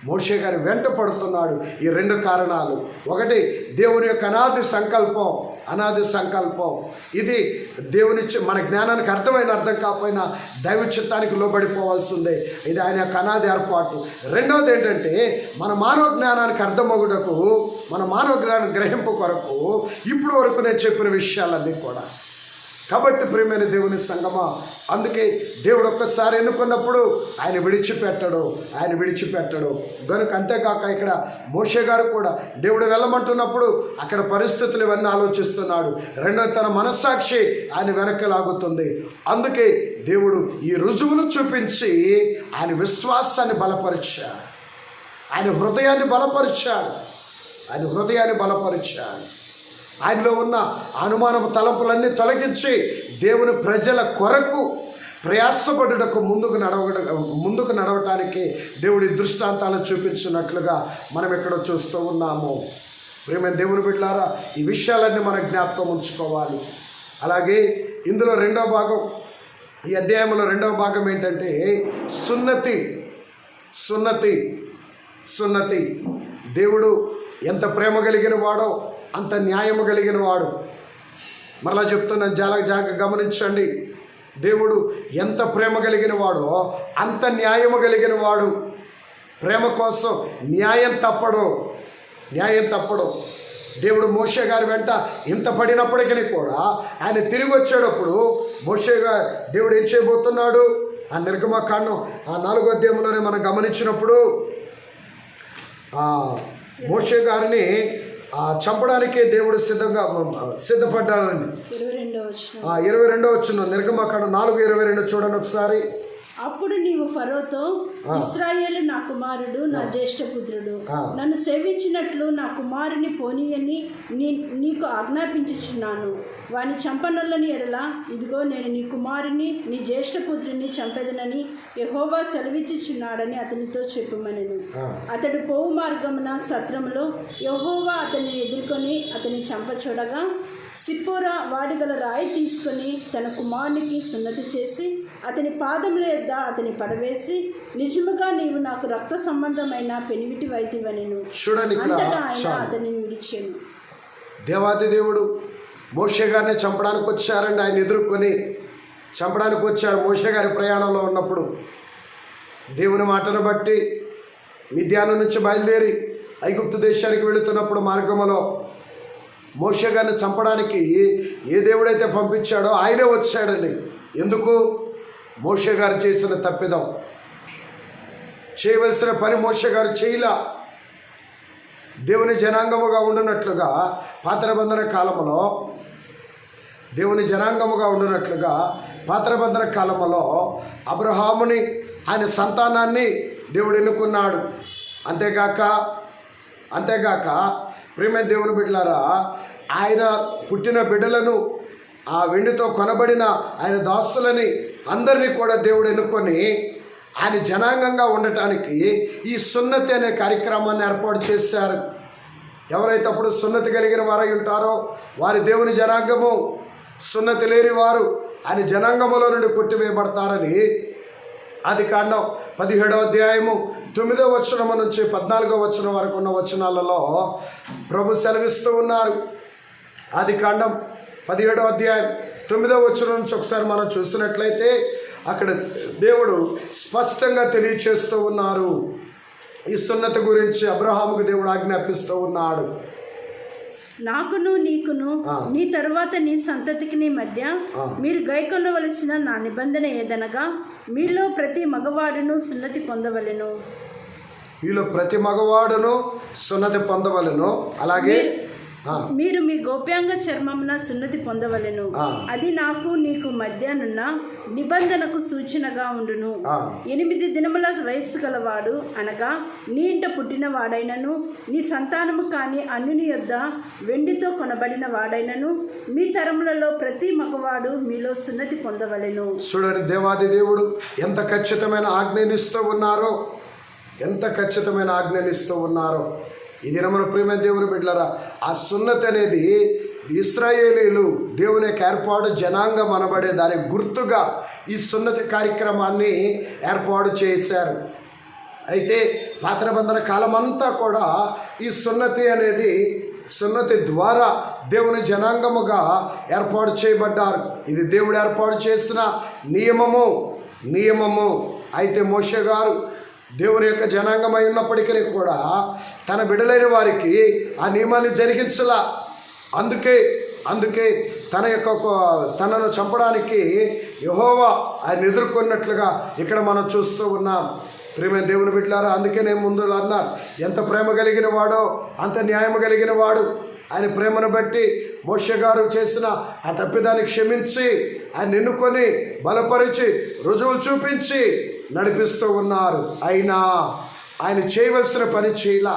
మోషే గారి వెంట పడుతున్నాడు. ఈ 2 కారణాలు. ఒకటి, దేవుని యొక్క అనాది సంకల్పం. ఇది దేవుని మన జ్ఞానానికి అర్థం కాకపోయినా దైవ చిత్తానికి లోబడిపోవాల్సిందే. ఇది ఆయన యొక్క అనాది ఏర్పాటు. రెండవది ఏంటంటే, మన మానవ జ్ఞానానికి అర్థమగుటకు, మన మానవ జ్ఞానం గ్రహింపు కొరకు ఇప్పుడు వరకు నేను చెప్పిన విషయాలన్నీ కూడా. కాబట్టి ప్రియమైన దేవుని సంగమా, అందుకే దేవుడు ఒక్కసారి ఎన్నుకున్నప్పుడు ఆయన విడిచిపెట్టడు. కనుక అంతేకాక ఇక్కడ మోషే గారు కూడా దేవుడు వెళ్ళమంటున్నప్పుడు అక్కడ పరిస్థితులు ఇవన్నీ ఆలోచిస్తున్నాడు. రెండోది, తన మనస్సాక్షి ఆయన వెనక్కి లాగుతుంది. అందుకే దేవుడు ఈ రుజువులు చూపించి ఆయన విశ్వాసాన్ని బలపరిచాడు, ఆయన హృదయాన్ని బలపరిచాడు. ఆయనలో ఉన్న అనుమానపు తలంపులన్నీ తొలగించి దేవుని ప్రజల కొరకు, ప్రయాసపడుటకు ముందుకు నడవటానికి దేవుడి దృష్టాంతాలను చూపించినట్లుగా మనం ఇక్కడ చూస్తూ ఉన్నాము. ప్రియమైన దేవుని బిడ్డలారా, ఈ విషయాలన్నీ మనం జ్ఞాపకం ఉంచుకోవాలి. అలాగే ఇందులో రెండవ భాగం, ఈ అధ్యాయంలో రెండవ భాగం ఏంటంటే సున్నతి. సున్నతి సున్నతి దేవుడు ఎంత ప్రేమ కలిగిన వాడో అంత న్యాయము కలిగిన వాడు. మరలా చెప్తున్నాను, జాగ్రత్తగా గమనించండి. దేవుడు ఎంత ప్రేమ కలిగిన వాడో అంత న్యాయము కలిగిన వాడు. ప్రేమ కోసం న్యాయం తప్పడు. దేవుడు మోషే గారి వెంట ఇంత పడినప్పటికీ కూడా ఆయన తిరిగి వచ్చేటప్పుడు దేవుడు ఏం చేయబోతున్నాడు? ఆ నిర్గమకాండం 4వ అధ్యాయంలోనే మనం గమనించినప్పుడు మోషే గారిని చంపడానికి దేవుడు సిద్ధపడ్డాడండి. 22వ వచనం నిర్గమకాండం 4:22 చూడండి ఒకసారి. అప్పుడు నీవు ఫరోతో, ఇశ్రాయేలు నా కుమారుడు, నా జ్యేష్ఠపుత్రుడు, నన్ను సేవించినట్లు నా కుమారుని పోనీయని నీకు ఆజ్ఞాపించుచున్నాను. వాని చంపనొల్లని ఎడల ఇదిగో నేను నీ కుమారుని నీ జ్యేష్ఠపుత్రుని చంపెదనని యెహోవా సెలవిచ్చుచున్నాడని అతనితో చెప్పుమనెను. అతడు పోవు మార్గమున సత్రములో యెహోవా అతన్ని ఎదుర్కొని అతని చంపచూడగా సిప్పోరా వాడిగల రాయి తీసుకొని తన కుమారునికి సున్నతి చేసి అతని పాదముల యొద్ద అతని పడవేసి, నిజముగా నీవు నాకు రక్త సంబంధమైన పెనివిటి వైతివనెను. అంతటా ఆయన అతనిని విడిచెను. దేవాది దేవుడు మోషే గారిని చంపడానికి వచ్చారండి. ఆయన ఎదుర్కొని చంపడానికి వచ్చారు. మోషే గారి ప్రయాణంలో ఉన్నప్పుడు దేవుని మాటను బట్టి మిద్యాను నుంచి బయలుదేరి ఐగుప్తు దేశానికి వెళుతున్నప్పుడు మార్గములో మోషే గారిని చంపడానికి ఏ దేవుడైతే పంపించాడో ఆయనే వచ్చాడండి. ఎందుకు? మోషే గారు చేసిన తప్పిదం, చేయవలసిన పని మోషే గారు చేయలా. దేవుని జనాంగముగా ఉండునట్లుగా పాత నిబంధన కాలములో అబ్రహాముని ఆయన సంతానాన్ని దేవుడు ఎన్నుకున్నాడు. అంతేగాక ప్రియమైన దేవుని బిడ్డలారా, ఆయన పుట్టిన బిడ్డలను, ఆ వెండితో కొనబడిన ఆయన దాసులని అందరినీ కూడా దేవుడు ఎన్నుకొని ఆయన జనాంగంగా ఉండటానికి ఈ సున్నతి అనే కార్యక్రమాన్ని ఏర్పాటు చేశారు. ఎవరైతే అప్పుడు సున్నతి కలిగిన వారై ఉంటారో వారి దేవుని జనాంగము, సున్నతి లేని వారు ఆయన జనాంగములో నుండి కొట్టివేయబడతారని ఆదికాండం 17వ అధ్యాయము 9వ వచనం నుంచి 14వ వచనం వరకు ఉన్న వచనాలలో ప్రభు సెలవిస్తూ ఉన్నారు. ఆదికాండం 17వ అధ్యాయం 9వ వచనం నుంచి ఒకసారి మనం చూసినట్లయితే అక్కడ దేవుడు స్పష్టంగా తెలియచేస్తూ ఉన్నారు. ఈ సున్నతి గురించి అబ్రహాముకు దేవుడు ఆజ్ఞాపిస్తూ ఉన్నాడు. నాకును నీకును నీ తరువాత నీ సంతతికి నీ మధ్య మీరు గైకొనవలసిన నా నిబంధన ఏదనగా, మీలో ప్రతి మగవాడును సున్నతి పొందవలెను. అలాగే మీరు మీ గోప్యాంగ చర్మమున సున్నతి పొందవలెను. అది నాకు నీకు మధ్యనున్న నిబంధనకు సూచనగా ఉండును. 8 దినముల వయస్సు గలవాడు అనగా నీ ఇంట పుట్టిన వాడైనను, నీ సంతానము కాని అన్యుని యొద్ద వెండితో కొనబడిన వాడైనను, మీ తరములలో ప్రతి మగవాడు మీలో సున్నతి పొందవలెను. చూడండి, దేవాది దేవుడు ఎంత ఖచ్చితమైన ఆజ్ఞనిస్తూ ఉన్నారో. ఈ దినమున ప్రియమైన దేవుని బిడ్డలారా, ఆ సున్నతి అనేది ఇశ్రాయేలీలు దేవుని యొక్క ఏర్పాటు జనాంగం అనబడే దాని గుర్తుగా ఈ సున్నతి కార్యక్రమాన్ని ఏర్పాటు చేశారు. అయితే పాత నిబంధన కాలమంతా కూడా ఈ సున్నతి ద్వారా దేవుని జనాంగముగా ఏర్పాటు చేయబడ్డారు. ఇది దేవుడు ఏర్పాటు చేసిన నియమము. అయితే మోషే గారు దేవుని యొక్క జనాంగమై ఉన్నప్పటికీ కూడా తన బిడ్డలైన వారికి ఆ నియమాన్ని జరిగించలా. అందుకే తనను చంపడానికి యెహోవా ఆయన ఎదుర్కొన్నట్లుగా ఇక్కడ మనం చూస్తూ ఉన్నాం. ప్రియమైన దేవుని బిడ్డలారా, అందుకే నేను ముందు అన్నారు, ఎంత ప్రేమ కలిగిన వాడో అంత న్యాయం కలిగిన వాడు. ఆయన ప్రేమను బట్టి మోషే గారు చేసిన ఆ తప్పిదాన్ని క్షమించి ఆయన ఎన్నుకొని బలపరిచి రుజువులు చూపించి నడిపిస్తూ ఉన్నారు. అయినా ఆయన చేయవలసిన పని చేయలా.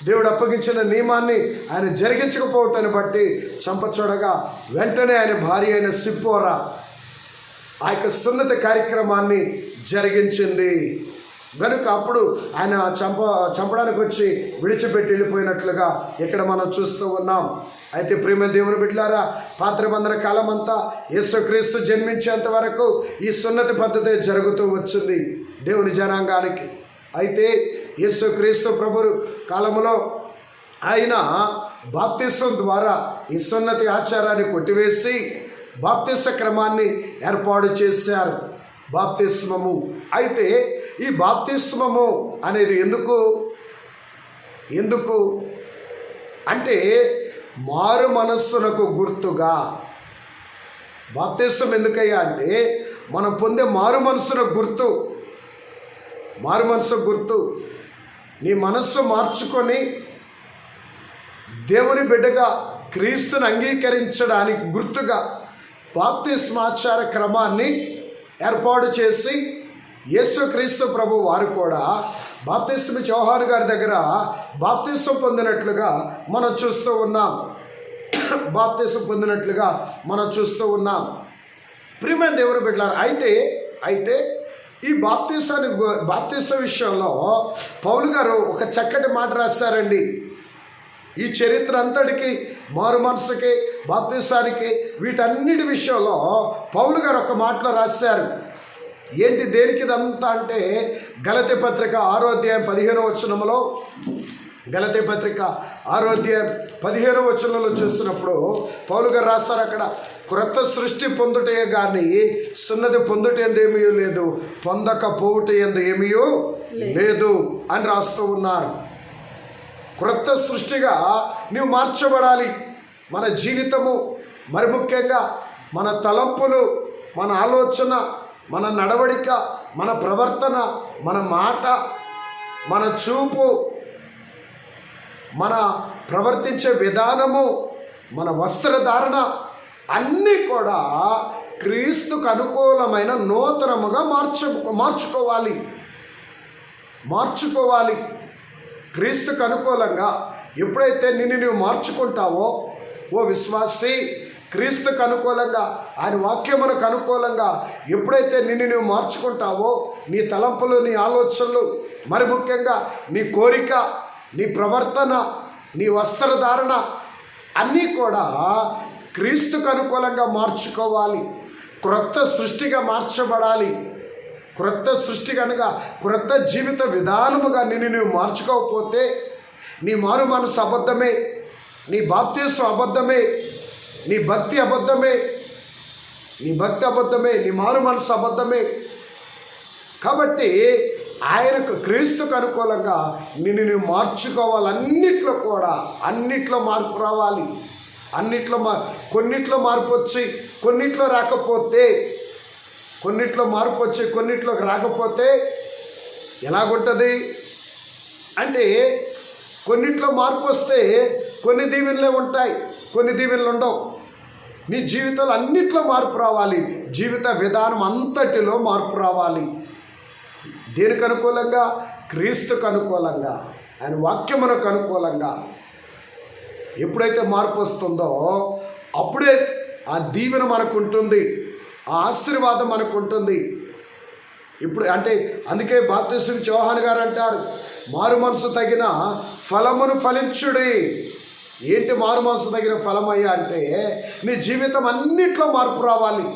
దేవుడు అప్పగించిన నియమాన్ని ఆయన జరిగించకపోవటాన్ని బట్టి చంపచూడగా వెంటనే ఆయన భార్య అయిన సిప్పోరా ఆ యొక్క సున్నతి కార్యక్రమాన్ని జరిగించింది గనుక అప్పుడు ఆయన చంపడానికి వచ్చి విడిచిపెట్టి వెళ్ళిపోయినట్లుగా ఇక్కడ మనం చూస్తూ ఉన్నాం. అయితే ప్రేమ దేవుని బిడ్డలారా, పాత నిబంధన కాలం అంతా యేసుక్రీస్తు జన్మించేంత వరకు ఈ సున్నతి పద్ధతి జరుగుతూ వచ్చింది దేవుని జనాంగానికి. అయితే యేసుక్రీస్తు ప్రభు కాలంలో ఆయన బాప్తిసం ద్వారా ఈ సున్నతి ఆచారాన్ని కొట్టివేసి బాప్తిస క్రమాన్ని ఏర్పాటు చేశారు, బాప్తిస్మము. అయితే ఈ బాప్తిస్మము అనేది ఎందుకు అంటే మారు మనస్సునకు గుర్తుగా. బాప్తిస్మం ఎందుకయ్యా అంటే మనం పొందే మారు మనస్సునకు గుర్తు. మారు మనసు గుర్తు. నీ మనస్సు మార్చుకొని దేవుని బిడ్డగా క్రీస్తుని అంగీకరించడానికి గుర్తుగా బాప్తిస్మాచార క్రమాన్ని ఏర్పాటు చేసి యేసుక్రీస్తు ప్రభు వారు కూడా బాప్తిస్మ యోహాను గారి దగ్గర బాప్తిస్మం పొందినట్లుగా మనం చూస్తూ ఉన్నాం. బాప్తిస్మం పొందినట్లుగా మనం చూస్తూ ఉన్నాం. ప్రియమైన దేవుని బిడ్డలారా, అయితే ఈ బాప్తిస్మ విషయంలో పౌలు గారు ఒక చక్కటి మాట రాశారండి. ఈ చరిత్ర అంతటికి, మారు మనసుకి, బాప్తిసానికి, వీటన్నిటి విషయంలో పౌలు గారు ఒక మాటలో రాశారు. ఏంటి, దేనికి ఇదంతా అంటే గలతీ పత్రిక 6వ అధ్యాయం 15వ వచనంలో, గలతీ పత్రిక 6వ అధ్యాయం 15వ వచనంలో చూసినప్పుడు పౌలు గారు రాస్తారు, అక్కడ క్రొత్త సృష్టి పొందుటే కానీ సున్నతి పొందుటేందేమీ లేదు, పొందకపోవుట ఏమీ లేదు అని రాస్తూ ఉన్నారు. క్రొత్త సృష్టిగా నీవు మార్చబడాలి. మన జీవితము, మరి ముఖ్యంగా మన తలంపులు, మన ఆలోచన, మన నడవడిక, మన ప్రవర్తన, మన మాట, మన చూపు, మన ప్రవర్తించే విధానము, మన వస్త్రధారణ అన్నీ కూడా క్రీస్తుకు అనుకూలమైన నూతనముగా మార్చుకోవాలి. క్రీస్తుకు అనుకూలంగా ఎప్పుడైతే నిన్ను నువ్వు మార్చుకుంటావో ఓ విశ్వాసి, క్రీస్తుకు అనుకూలంగా, ఆయన వాక్యమునకు అనుకూలంగా ఎప్పుడైతే నిన్ను నువ్వు మార్చుకుంటావో, నీ తలంపులు, నీ ఆలోచనలు, మరి ముఖ్యంగా నీ కోరిక, నీ ప్రవర్తన, నీ వస్త్రధారణ అన్నీ కూడా క్రీస్తుకు అనుకూలంగా మార్చుకోవాలి. క్రొత్త సృష్టిగా మార్చబడాలి. క్రొత్త సృష్టి కనుక క్రొత్త జీవిత విధానముగా నిన్ను నువ్వు మార్చుకోకపోతే నీ మారు మనసు అబద్ధమే, నీ బాప్తిస్మం అబద్ధమే, నీ భక్తి అబద్ధమే, నీ మారు మనసు అబద్ధమే. కాబట్టి ఆయనకు, క్రీస్తుకు అనుకూలంగా నిన్ను నువ్వు మార్చుకోవాలి. అన్నిట్లో మార్పు రావాలి. కొన్నిట్లో మార్పు వచ్చి కొన్నిట్లో రాకపోతే, కొన్నిట్లో మార్పు వచ్చి కొన్నిట్లోకి రాకపోతే ఎలాగుంటుంది అంటే, కొన్నిట్లో మార్పు వస్తే కొన్ని దీవెనలే ఉంటాయి, కొన్ని దీవెనలు ఉండవు. నీ జీవితంలో అన్నిట్లో మార్పు రావాలి. జీవిత విధానం అంతటిలో మార్పు రావాలి. దేనికి అనుకూలంగా? క్రీస్తుకు అనుకూలంగా, ఆయన వాక్యమునకు అనుకూలంగా. ఎప్పుడైతే మార్పు వస్తుందో అప్పుడే ఆ దీవెన మనకు ఉంటుంది, ఆ ఆశీర్వాదం మనకు ఉంటుంది. ఇప్పుడు అంటే అందుకే బాప్తిస్మ యోహాను గారు అంటారు, మారు మనసు తగిన ఫలమును ఫలించుడి. ఏంటి మారు మనసు తగిన ఫలమయ్యా అంటే, నీ జీవితం అన్నిట్లో మార్పు రావాలి.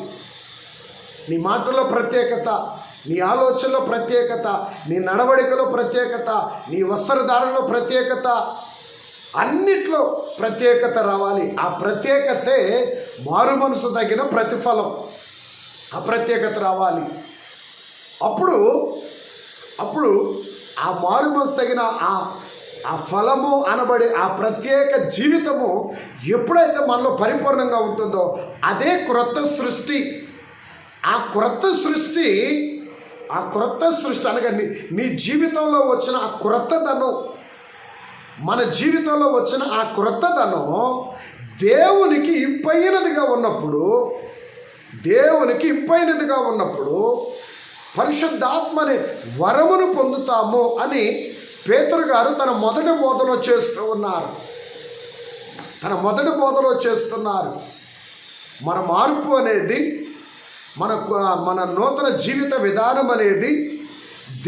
నీ మాటల్లో ప్రత్యేకత, నీ ఆలోచనలో ప్రత్యేకత, నీ నడవడికలో ప్రత్యేకత, నీ వస్త్రధారణలో ప్రత్యేకత, అన్నిట్లో ప్రత్యేకత రావాలి. ఆ ప్రత్యేకతే మారు మనసు తగిన ప్రతిఫలం. ఆ ప్రత్యేకత రావాలి. అప్పుడు ఆ మారు మనసు తగిన ఆ ఫలము అనబడే ఆ ప్రత్యేక జీవితము ఎప్పుడైతే మనలో పరిపూర్ణంగా ఉంటుందో అదే క్రొత్త సృష్టి. ఆ క్రొత్త సృష్టి అనగా నీ జీవితంలో వచ్చిన ఆ క్రొత్తదనం, మన జీవితంలో వచ్చిన ఆ క్రొత్తదనం దేవునికి ఇంపైనదిగా ఉన్నప్పుడు పరిశుద్ధాత్మని వరమును పొందుతాము అని పేతురు గారు తన మొదటి బోధలో చేస్తున్నారు. మన మార్పు అనేది మన నూతన జీవిత విధానం అనేది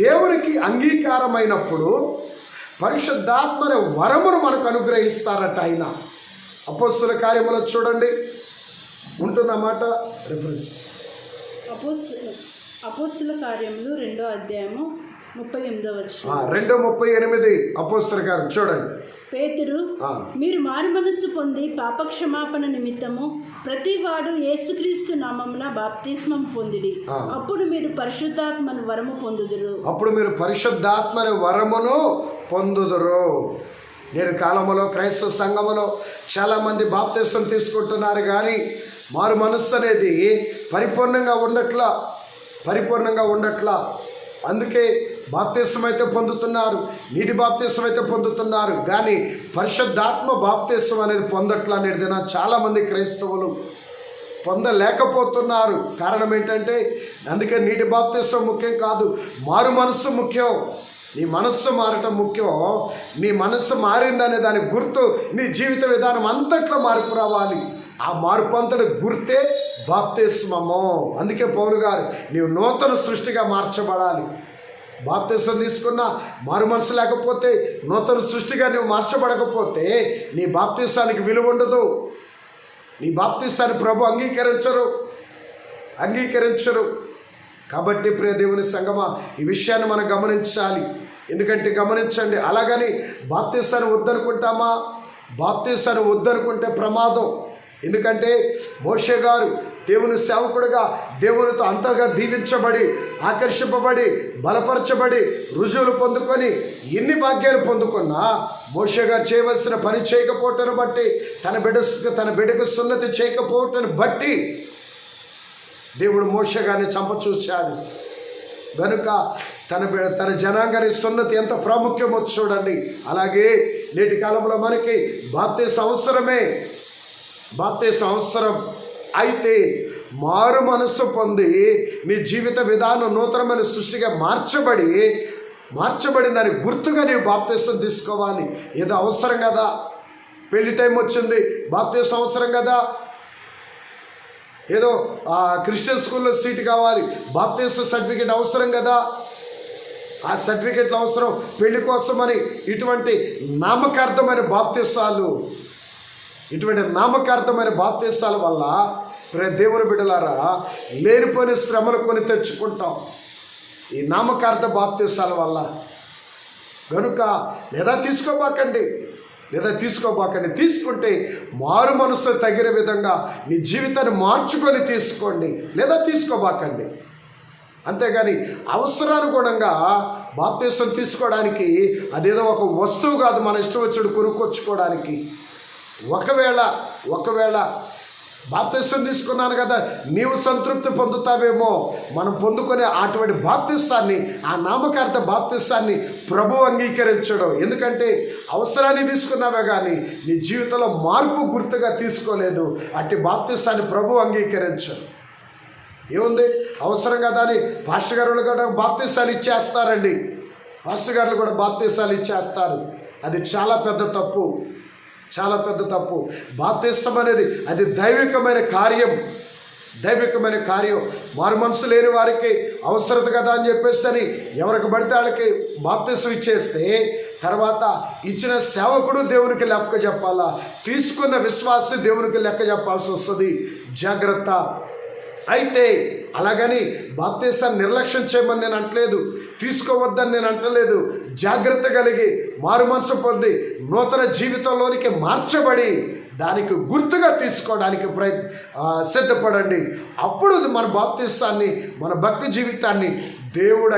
దేవునికి అంగీకారమైనప్పుడు పరిశుద్ధాత్మని వరమును మనకు అనుగ్రహిస్తారట ఆయన. అపోస్తుల కార్యములో చూడండి ఉంటుందన్నమాట రిఫరెన్స్. అపోస్తుల కార్యములు 2వ అధ్యాయము 38వ వచనం. 2:38 అపోస్తుల కార్యం చూడండి. పేతురు, మీరు మారుమనస్సు పొంది పాపక్షమాపణ నిమిత్తము ప్రతివాడు యేసుక్రీస్తు నామమున బాప్తిస్మం పొందిడి, అప్పుడు మీరు పరిశుద్ధాత్మను వరము పొందుదురు. నేడు కాలంలో క్రైస్తవ సంఘములో చాలామంది బాప్తిస్మం తీసుకుంటున్నారు, కానీ మారు మనస్సు అనేది పరిపూర్ణంగా ఉండట్లా. అందుకే బాప్తిస్మం అయితే పొందుతున్నారు, నీటి బాప్తిస్మం అయితే పొందుతున్నారు, కానీ పరిశుద్ధాత్మ బాప్తిస్మం అనేది పొందట్లా. నేడు దిన చాలామంది క్రైస్తవులు పొందలేకపోతున్నారు. కారణం ఏంటంటే, అందుకే నీటి బాప్తిస్మం ముఖ్యం కాదు, మారు మనస్సు ముఖ్యం. నీ మనస్సు మారటం ముఖ్యం. నీ మనస్సు మారిందనే దాని గుర్తు నీ జీవిత విధానం అంతట్లో మార్పు రావాలి. ఆ మార్పు అంతటి గుర్తే బాప్తిస్మము. అందుకే పౌలు గారు, నీవు నూతన సృష్టిగా మార్చబడాలి. బాప్తిస్మం తీసుకున్న మారు మనసు లేకపోతే, నూతన సృష్టిగా నువ్వు మార్చబడకపోతే నీ బాప్తిస్మానికి విలువ ఉండదు. నీ బాప్తిస్మాన్ని ప్రభు అంగీకరించరు. కాబట్టి ప్రియ దేవుని సంగమా, ఈ విషయాన్ని మనం గమనించాలి. ఎందుకంటే గమనించండి, అలాగని బాప్తిస్మాన్ని వద్దనుకుంటే ప్రమాదం. ఎందుకంటే మోషే గారు దేవుని సేవకుడిగా దేవునితో అంతగా దీవించబడి, ఆకర్షింపబడి, బలపరచబడి, రుజువులు పొందుకొని ఎన్ని భాగ్యాలు పొందుకున్నా మోషే గారు చేయవలసిన పని చేయకపోవటాన్ని బట్టి, తన బిడ్డకు సున్నతి చేయకపోవటాన్ని బట్టి దేవుడు మోషే గారిని చంపచూశాడు. కనుక తన జనాంగానికి సున్నతి ఎంత ప్రాముఖ్యమో చూడండి. అలాగే నేటి కాలంలో మనకి బాప్తిస్మం అవసరం. అయితే మారు మనస్సు పొంది నీ జీవిత విధానం నూతనమైన సృష్టిగా మార్చబడి దానికి గుర్తుగా నీవు బాప్తిస్మం తీసుకోవాలి. ఏదో అవసరం కదా, పెళ్లి టైం వచ్చింది, బాప్తిస్మం అవసరం కదా, ఏదో క్రిస్టియన్ స్కూల్లో సీటు కావాలి, బాప్తిస్మం సర్టిఫికేట్ అవసరం కదా, ఆ సర్టిఫికేట్లు అవసరం పెళ్లి కోసమని ఇటువంటి నామకార్థమైన బాప్తిస్మాల వల్ల దేవుని బిడ్డలారా లేనిపోని శ్రమలు కొని తెచ్చుకుంటాం ఈ నామకార్థ బాప్తిస్మాల వల్ల. కనుక లేదా తీసుకోబాకండి. తీసుకుంటే మారు మనసు తగిన విధంగా నీ జీవితాన్ని మార్చుకొని తీసుకోండి, లేదా తీసుకోబాకండి. అంతేగాని అవసరానుగుణంగా బాప్తిస్మం తీసుకోవడానికి అదేదో ఒక వస్తువు కాదు, మన ఇష్టం వచ్చినట్టు కొనుక్కొచ్చుకోవడానికి. ఒకవేళ బాప్తిస్మం తీసుకున్నాను కదా నీవు సంతృప్తి పొందుతావేమో, మనం పొందుకునే అటువంటి బాప్తిస్మాన్ని, ఆ నామకార్థ బాప్తిస్మాన్ని ప్రభు అంగీకరించడం. ఎందుకంటే అవసరాన్ని తీసుకున్నావే కానీ నీ జీవితంలో మార్పు గుర్తుగా తీసుకోలేదు. అట్టి బాప్తిస్మాన్ని ప్రభు అంగీకరించడు. ఏముంది, అవసరం కదా అని పాస్టర్ గారు కూడా బాప్తిస్మాలు ఇచ్చేస్తారండి. పాస్టర్ గారులు కూడా బాప్తిస్మాలు ఇచ్చేస్తారు. అది చాలా పెద్ద తప్పు. బాప్తిస్మం అనేది అది దైవికమైన కార్యం. మారు మనసు లేని వారికి అవసరత కదా అని చెప్పేసి ఎవరికి పడితే వాళ్ళకి బాప్తిస్మం ఇచ్చేస్తే తర్వాత ఇచ్చిన సేవకుడు దేవునికి లెక్క చెప్పాలా, తీసుకున్న విశ్వాసి దేవునికి లెక్క చెప్పాల్సి వస్తుంది. జాగ్రత్త. అయితే అలాగని బాప్తిస్మాన్ని నిర్లక్ష్యం చేయమని నేను అంటలేదు, తీసుకోవద్దని నేను అంటలేదు. జాగ్రత్త కలిగి మారు మనసు పొంది నూతన జీవితంలోనికి మార్చబడి దానికి గుర్తుగా తీసుకోవడానికి సిద్ధపడండి. అప్పుడు మన బాప్తిస్మాన్ని, మన భక్తి జీవితాన్ని దేవుడు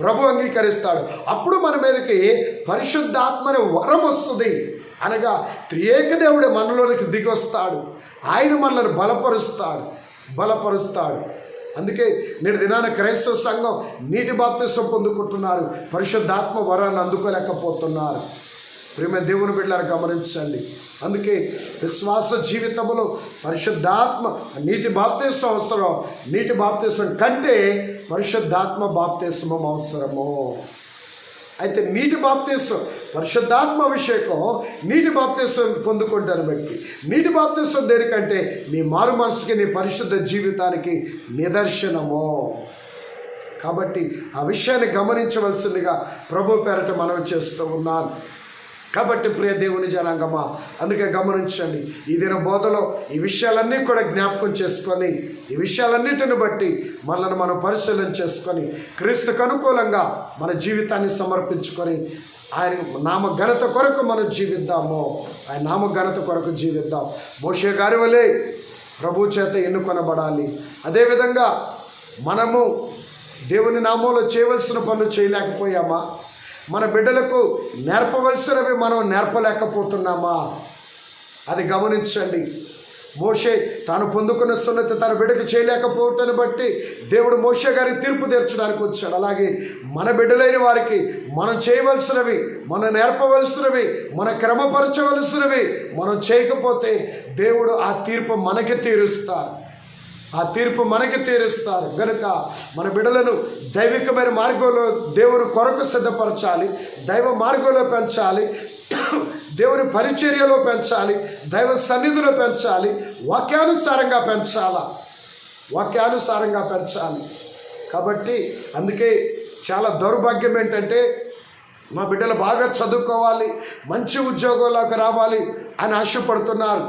ప్రభు అంగీకరిస్తాడు. అప్పుడు మన మీదకి పరిశుద్ధాత్మని వరం వస్తుంది. అనగా త్రియేక దేవుడు మనలోనికి దిగొస్తాడు. ఆయన మనల్ని బలపరుస్తాడు. అందుకే నేటి దినాన క్రైస్తవ సంఘం నీటి బాప్తిస్మం పొందుకుంటున్నారు, పరిశుద్ధాత్మ వరాన్ని అందుకోలేకపోతున్నారు. ప్రియమైన దేవుని బిడ్డలారా గమనించండి. అందుకే విశ్వాస జీవితంలో పరిశుద్ధాత్మ నీటి బాప్తిస్మం అవసరం. నీటి బాప్తిస్మం కంటే పరిశుద్ధాత్మ బాప్తిస్మం అవసరము. అయితే నీటి బాప్తీసం, పరిశుద్ధాత్మ అభిషేకం నీటి బాప్తీసం పొందుకుంటాను బట్టి, నీటి బాప్తీసం దేనికంటే నీ మారు మనసుకి, నీ పరిశుద్ధ జీవితానికి నిదర్శనము. కాబట్టి ఆ విషయాన్ని గమనించవలసిందిగా ప్రభు పేరట మనవి చేస్తూ ఉన్నాను. కాబట్టి ప్రియ దేవుని జనాంగమా, అందుకే గమనించండి, ఈ దిన బోధలో ఈ విషయాలన్నీ కూడా జ్ఞాపకం చేసుకొని, ఈ విషయాలన్నిటిని బట్టి మనల్ని మనం పరిశీలన చేసుకొని, క్రీస్తుకు అనుకూలంగా మన జీవితాన్ని సమర్పించుకొని ఆయన నామ ఘనత కొరకు మనం జీవిద్దాము. ఆయన నామ ఘనత కొరకు జీవిద్దాం. మోషే గారి వలె ప్రభు చేత ఎన్నుకొనబడాలి. అదేవిధంగా మనము దేవుని నామంలో చేయవలసిన పనులు చేయలేకపోయామా? మన బిడ్డలకు నేర్పవలసినవి మనం నేర్పలేకపోతున్నామా? అది గమనించండి. మోషే తాను పొందుకున్న సున్నతి తన బిడ్డకు చేయలేకపోవటాన్ని బట్టి దేవుడు మోషే గారికి తీర్పు తీర్చడానికి వచ్చాడు. అలాగే మన బిడ్డలైన వారికి మనం చేయవలసినవి, మనం నేర్పవలసినవి, మన క్రమపరచవలసినవి మనం చేయకపోతే దేవుడు ఆ తీర్పు మనకి తీరుస్తారు. ఆ తీర్పు మనకి తీరుస్తారు. కనుక మన బిడ్డలను దైవికమైన మార్గంలో దేవుని కొరకు సిద్ధపరచాలి, దైవ మార్గంలో పెంచాలి, దేవుని పరిచర్యలో పెంచాలి, దైవ సన్నిధిలో పెంచాలి, వాక్యానుసారంగా పెంచాలి. కాబట్టి అందుకే చాలా దౌర్భాగ్యం ఏంటంటే, మా బిడ్డలు బాగా చదువుకోవాలి, మంచి ఉద్యోగంలోకి రావాలి అని ఆశపడుతున్నారు.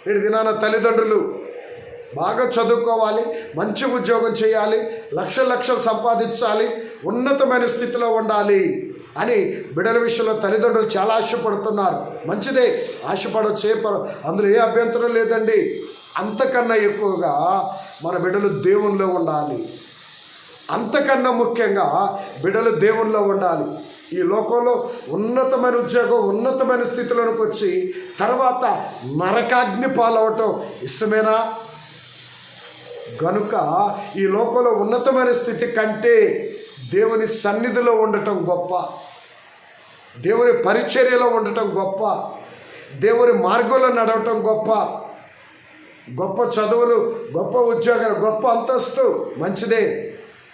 నేటి దినాన తల్లిదండ్రులు బాగా చదువుకోవాలి, మంచి ఉద్యోగం చేయాలి, లక్షలు సంపాదించాలి, ఉన్నతమైన స్థితిలో ఉండాలి అని బిడ్డల విషయంలో తల్లిదండ్రులు చాలా ఆశపడుతున్నారు. మంచిదే, ఆశపడొచ్చే, అందులో ఏ అభ్యంతరం లేదండి. అంతకన్నా ఎక్కువగా మన బిడ్డలు దేవునిలో ఉండాలి. అంతకన్నా ముఖ్యంగా బిడ్డలు దేవునిలో ఉండాలి. ఈ లోకంలో ఉన్నతమైన ఉద్యోగం, ఉన్నతమైన స్థితిలోనికి వచ్చి తర్వాత నరకాగ్ని పాలవటం ఇష్టమేనా? గనుక ఈ లోకంలో ఉన్నతమైన స్థితి కంటే దేవుని సన్నిధిలో ఉండటం గొప్ప, దేవుని పరిచర్యలో ఉండటం గొప్ప, దేవుని మార్గంలో నడవటం గొప్ప. గొప్ప చదువులు, గొప్ప ఉద్యోగాలు, గొప్ప అంతస్తు మంచిదే,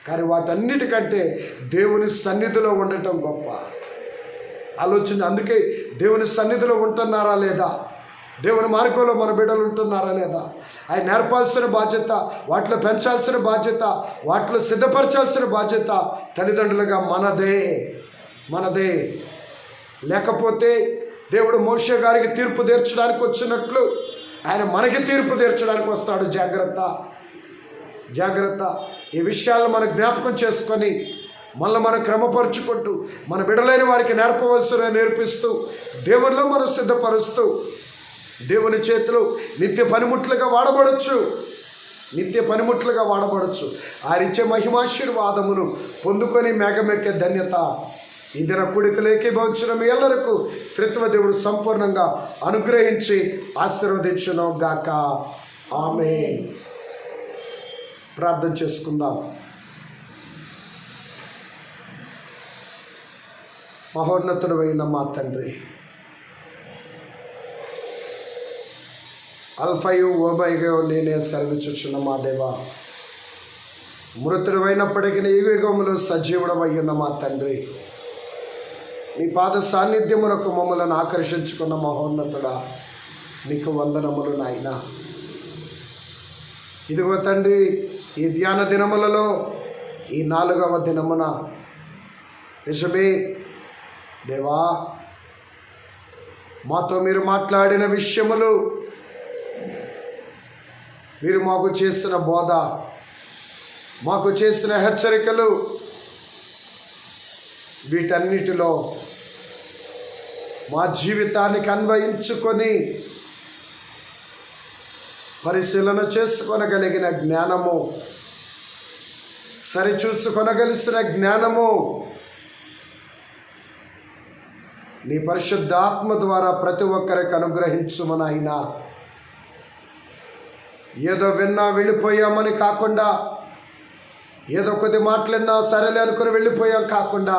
కానీ వాటన్నిటికంటే దేవుని సన్నిధిలో ఉండటం గొప్ప. ఆలోచన. అందుకే దేవుని సన్నిధిలో ఉంటున్నారా లేదా, దేవుని మార్గంలో మన బిడ్డలు ఉంటున్నారా లేదా, ఆయన నేర్పాల్సిన బాధ్యత, వాటిలో పెంచాల్సిన బాధ్యత, వాటిలో సిద్ధపరచాల్సిన బాధ్యత తల్లిదండ్రులుగా మనదే. లేకపోతే దేవుడు మోషే గారికి తీర్పు తీర్చడానికి వచ్చినట్లు ఆయన మనకి తీర్పు తీర్చడానికి వస్తాడు. జాగ్రత్త. ఈ విషయాలను మనం జ్ఞాపకం చేసుకొని మనం క్రమపరుచుకుంటూ మన బిడ్డలైన వారికి నేర్పవలసిన నేర్పిస్తూ దేవునిలో మనం సిద్ధపరుస్తూ దేవుని చేతిలో నిత్య పనిముట్లుగా వాడబడచ్చు. ఆయనిచ్చే మహిమాశీర్వాదమును పొందుకొని మేఘమెక్కే ధన్యత ఈ దిన కూడికలేకి భవించిన మీ ಎಲ್ಲರಿಗೂ త్రిత్వ దేవుడు సంపూర్ణంగా అనుగ్రహించి ఆశీర్వదించును గాక. ఆమేన్. ప్రార్థన చేసుకుందాం. మహోన్నతుడైన మా తండ్రి, అల్ఫయు ఓబైగా నేనే సెలవిచ్చుచున్న మా దేవా, మృతుడైనప్పటికీ ఈ యుగములో సజీవుడమయ్యున్న మా తండ్రి, నీ పాద సాన్నిధ్యమునకు మమ్మలను ఆకర్షించుకున్న మహోన్నతుడా, నీకు వందనములు నాయన. ఇదిగో తండ్రి, ఈ ధ్యాన దినములలో ఈ 4వ దినమున నిజమే దేవా, మాతో మీరు మాట్లాడిన విషయములు, మీరు మాకు చేసిన బోధ, మాకు చేసిన హెచ్చరికలు, వీటన్నిటిలో మా జీవితానికి అన్వయించుకొని పరిశీలన చేసుకొనగలిగిన జ్ఞానము, సరిచూసుకొనగలిసిన జ్ఞానము నీ పరిశుద్ధాత్మ ద్వారా ప్రతి ఒక్కరికి అనుగ్రహించుమనైనా. ఏదో విన్నా వెళ్ళిపోయామని కాకుండా, ఏదో కొద్ది మాటలన్నా సరేలే అనుకుని వెళ్ళిపోయాం కాకుండా,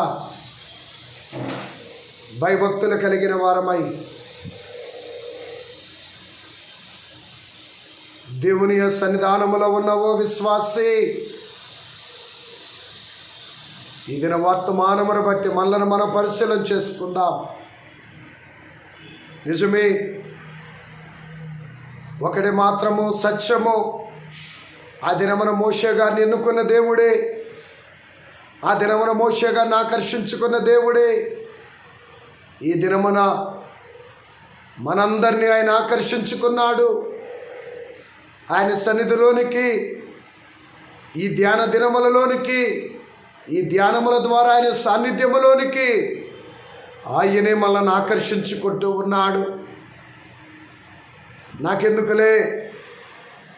భయభక్తులు కలిగిన వారమై దేవుని సన్నిధానములో ఉన్న ఓ విశ్వాసి, ఈ దిన వర్తమానమును బట్టి మనల్ని మనం పరిశీలన చేసుకుందాం. నిజమే, ఒకటి మాత్రము సత్యము, ఆ దినమున మోషే గారిని ఎన్నుకున్న దేవుడే, ఆ దినమున మోషే గారిని ఆకర్షించుకున్న దేవుడే ఈ దినమున మనందరినీ ఆయన ఆకర్షించుకున్నాడు. ఆయన సన్నిధిలోనికి, ఈ ధ్యాన దినములలోనికి, ఈ ధ్యానముల ద్వారా ఆయన సాన్నిధ్యములోనికి ఆయనే మనల్ని ఆకర్షించుకుంటూ ఉన్నాడు. నాకెందుకులే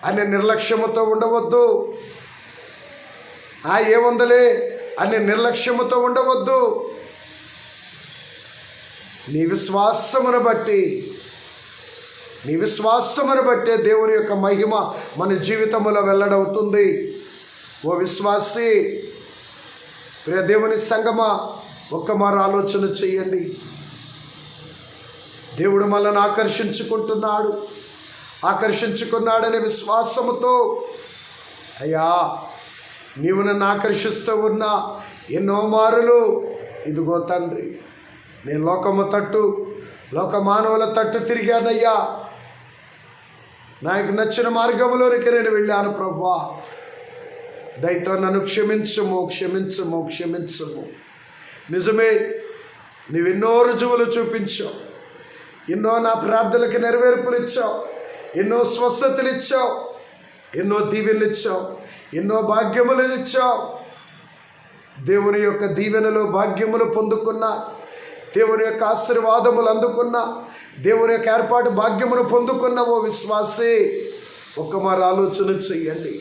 అనే నిర్లక్ష్యముతో ఉండవద్దు. ఏముందలే అనే నిర్లక్ష్యముతో ఉండవద్దు. నీ విశ్వాసమును బట్టే దేవుని యొక్క మహిమ మన జీవితంలో వెల్లడవుతుంది. ఓ విశ్వాసి, ప్రియ దేవుని సంగమా, ఒక్కమారు ఆలోచన చేయండి. దేవుడు మనల్ని ఆకర్షించుకున్నాడనే విశ్వాసముతో, అయ్యా నీవు నన్ను ఆకర్షిస్తూ ఉన్నా ఎన్నో మారులు, ఇదిగో తండ్రి నేను లోక మానవుల తట్టు తిరిగానయ్యా, నాకు నచ్చిన మార్గంలోనికి నేను వెళ్ళాను ప్రభువా, దయతో నన్ను క్షమించుము. నిజమే, నువ్వెన్నో రుజువులు చూపించావు, ఎన్నో నా ప్రార్థనలకి నెరవేర్పులు ఇచ్చావు, ఎన్నో స్వస్థతలు ఇచ్చావు, ఎన్నో దీవెనలు ఇచ్చావు, ఎన్నో భాగ్యములు ఇచ్చావు. దేవుని యొక్క దీవెనలు భాగ్యములు పొందుకున్న, దేవుని యొక్క ఆశీర్వాదములు అందుకున్న, దేవుని యొక్క ఏర్పాటు భాగ్యమును పొందుకున్న ఓ విశ్వాసే, ఒక్కమారు ఆలోచన చెయ్యండి.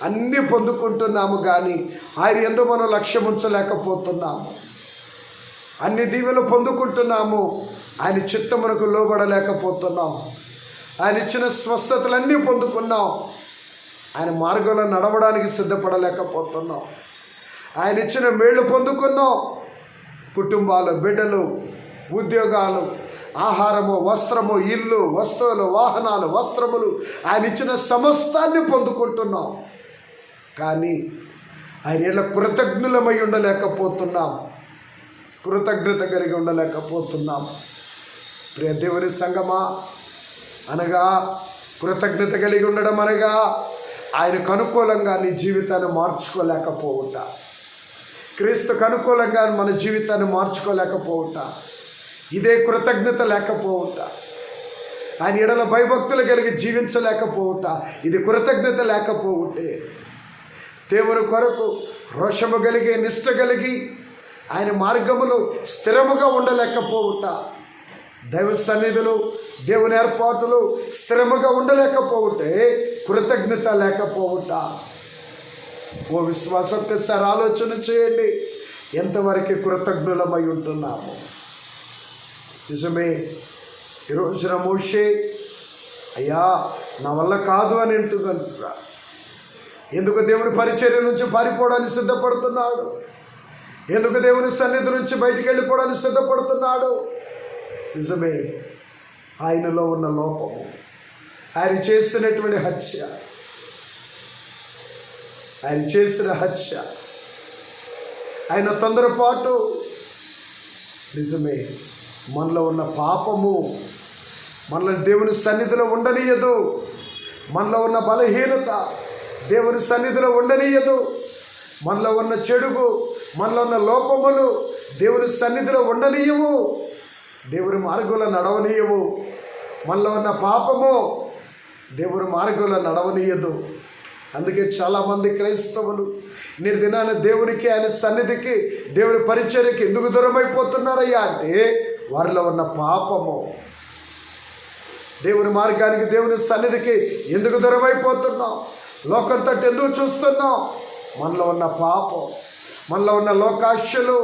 అన్నీ పొందుకుంటున్నాము కానీ ఆయన యందు మనం లక్ష్యం ఉంచలేకపోతున్నాము. అన్ని దీవెనలు పొందుకుంటున్నాము, ఆయన చిత్తమునకు లోబడలేకపోతున్నాం. ఆయన ఇచ్చిన స్వస్థతలన్నీ పొందుకున్నాం, ఆయన మార్గంలో నడవడానికి సిద్ధపడలేకపోతున్నాం. ఆయన ఇచ్చిన మేళ్ళు పొందుకున్నాం, కుటుంబాలు, బిడ్డలు, ఉద్యోగాలు, ఆహారము, వస్త్రము, ఇల్లు, వస్తువులు, వాహనాలు, వస్త్రములు, ఆయన ఇచ్చిన సమస్తాన్ని పొందుకుంటున్నాం. కానీ ఆయన ఇలా కృతజ్ఞులమై ఉండలేకపోతున్నాం, కృతజ్ఞత కలిగి ఉండలేకపోతున్నాం. ప్రియ దేవుని సంగమా, అనగా కృతజ్ఞత కలిగి ఉండడం అనగా ఆయనకు అనుకూలంగా నీ జీవితాన్ని మార్చుకోలేకపోవుట, క్రీస్తుకు అనుకూలంగా మన జీవితాన్ని మార్చుకోలేకపోవుట, ఇదే కృతజ్ఞత లేకపోవుట. ఆయన ఎడల భయభక్తులు కలిగి జీవించలేకపోవుట, ఇది కృతజ్ఞత లేకపోవుటే. దేవుని కొరకు రోషము కలిగి, నిష్ట కలిగి ఆయన మార్గములు స్థిరముగా ఉండలేకపోవుట, దైవ సన్నిధులు, దేవుని ఏర్పాటులు స్థిరముగా ఉండలేకపోవుటే కృతజ్ఞత లేకపోవుట. ఓ విశ్వాసం, ఒక్కసారి ఆలోచన చేయండి, ఎంతవరకు కృతజ్ఞులమై ఉంటున్నాము. నిజమే, ఈరోజున మోషే అయ్యా నా వల్ల కాదు అని అంటున్నా. ఎందుకు దేవుని పరిచర్య నుంచి పారిపోవడానికి సిద్ధపడుతున్నాడు? ఎందుకు దేవుని సన్నిధి నుంచి బయటికి వెళ్ళిపోవడానికి సిద్ధపడుతున్నాడు? నిజమే, ఆయనలో ఉన్న లోపము, ఆయన చేసినటువంటి హత్య, ఆయన తొందరపాటు, నిజమే మనలో ఉన్న పాపము మనల్ని దేవుని సన్నిధిలో ఉండనీయదు. మనలో ఉన్న బలహీనత దేవుని సన్నిధిలో ఉండనీయదు. మనలో ఉన్న చెడుగు, మనలో ఉన్న లోపములు దేవుని సన్నిధిలో ఉండనీయవు, దేవుని మార్గంలో నడవనీయవు. మనలో ఉన్న పాపము దేవుని మార్గంలో నడవనీయదు. అందుకే చాలామంది క్రైస్తవులు నేటి దినాన దేవునికి, ఆయన సన్నిధికి, దేవుని పరిచర్యకి ఎందుకు దూరమైపోతున్నారయ్యా అంటే వారిలో ఉన్న పాపము. దేవుని మార్గానికి, దేవుని సన్నిధికి ఎందుకు దూరమైపోతున్నాం? లోకం తట్టు ఎందుకు చూస్తున్నాం? మనలో ఉన్న పాపం, మనలో ఉన్న లోకాశలు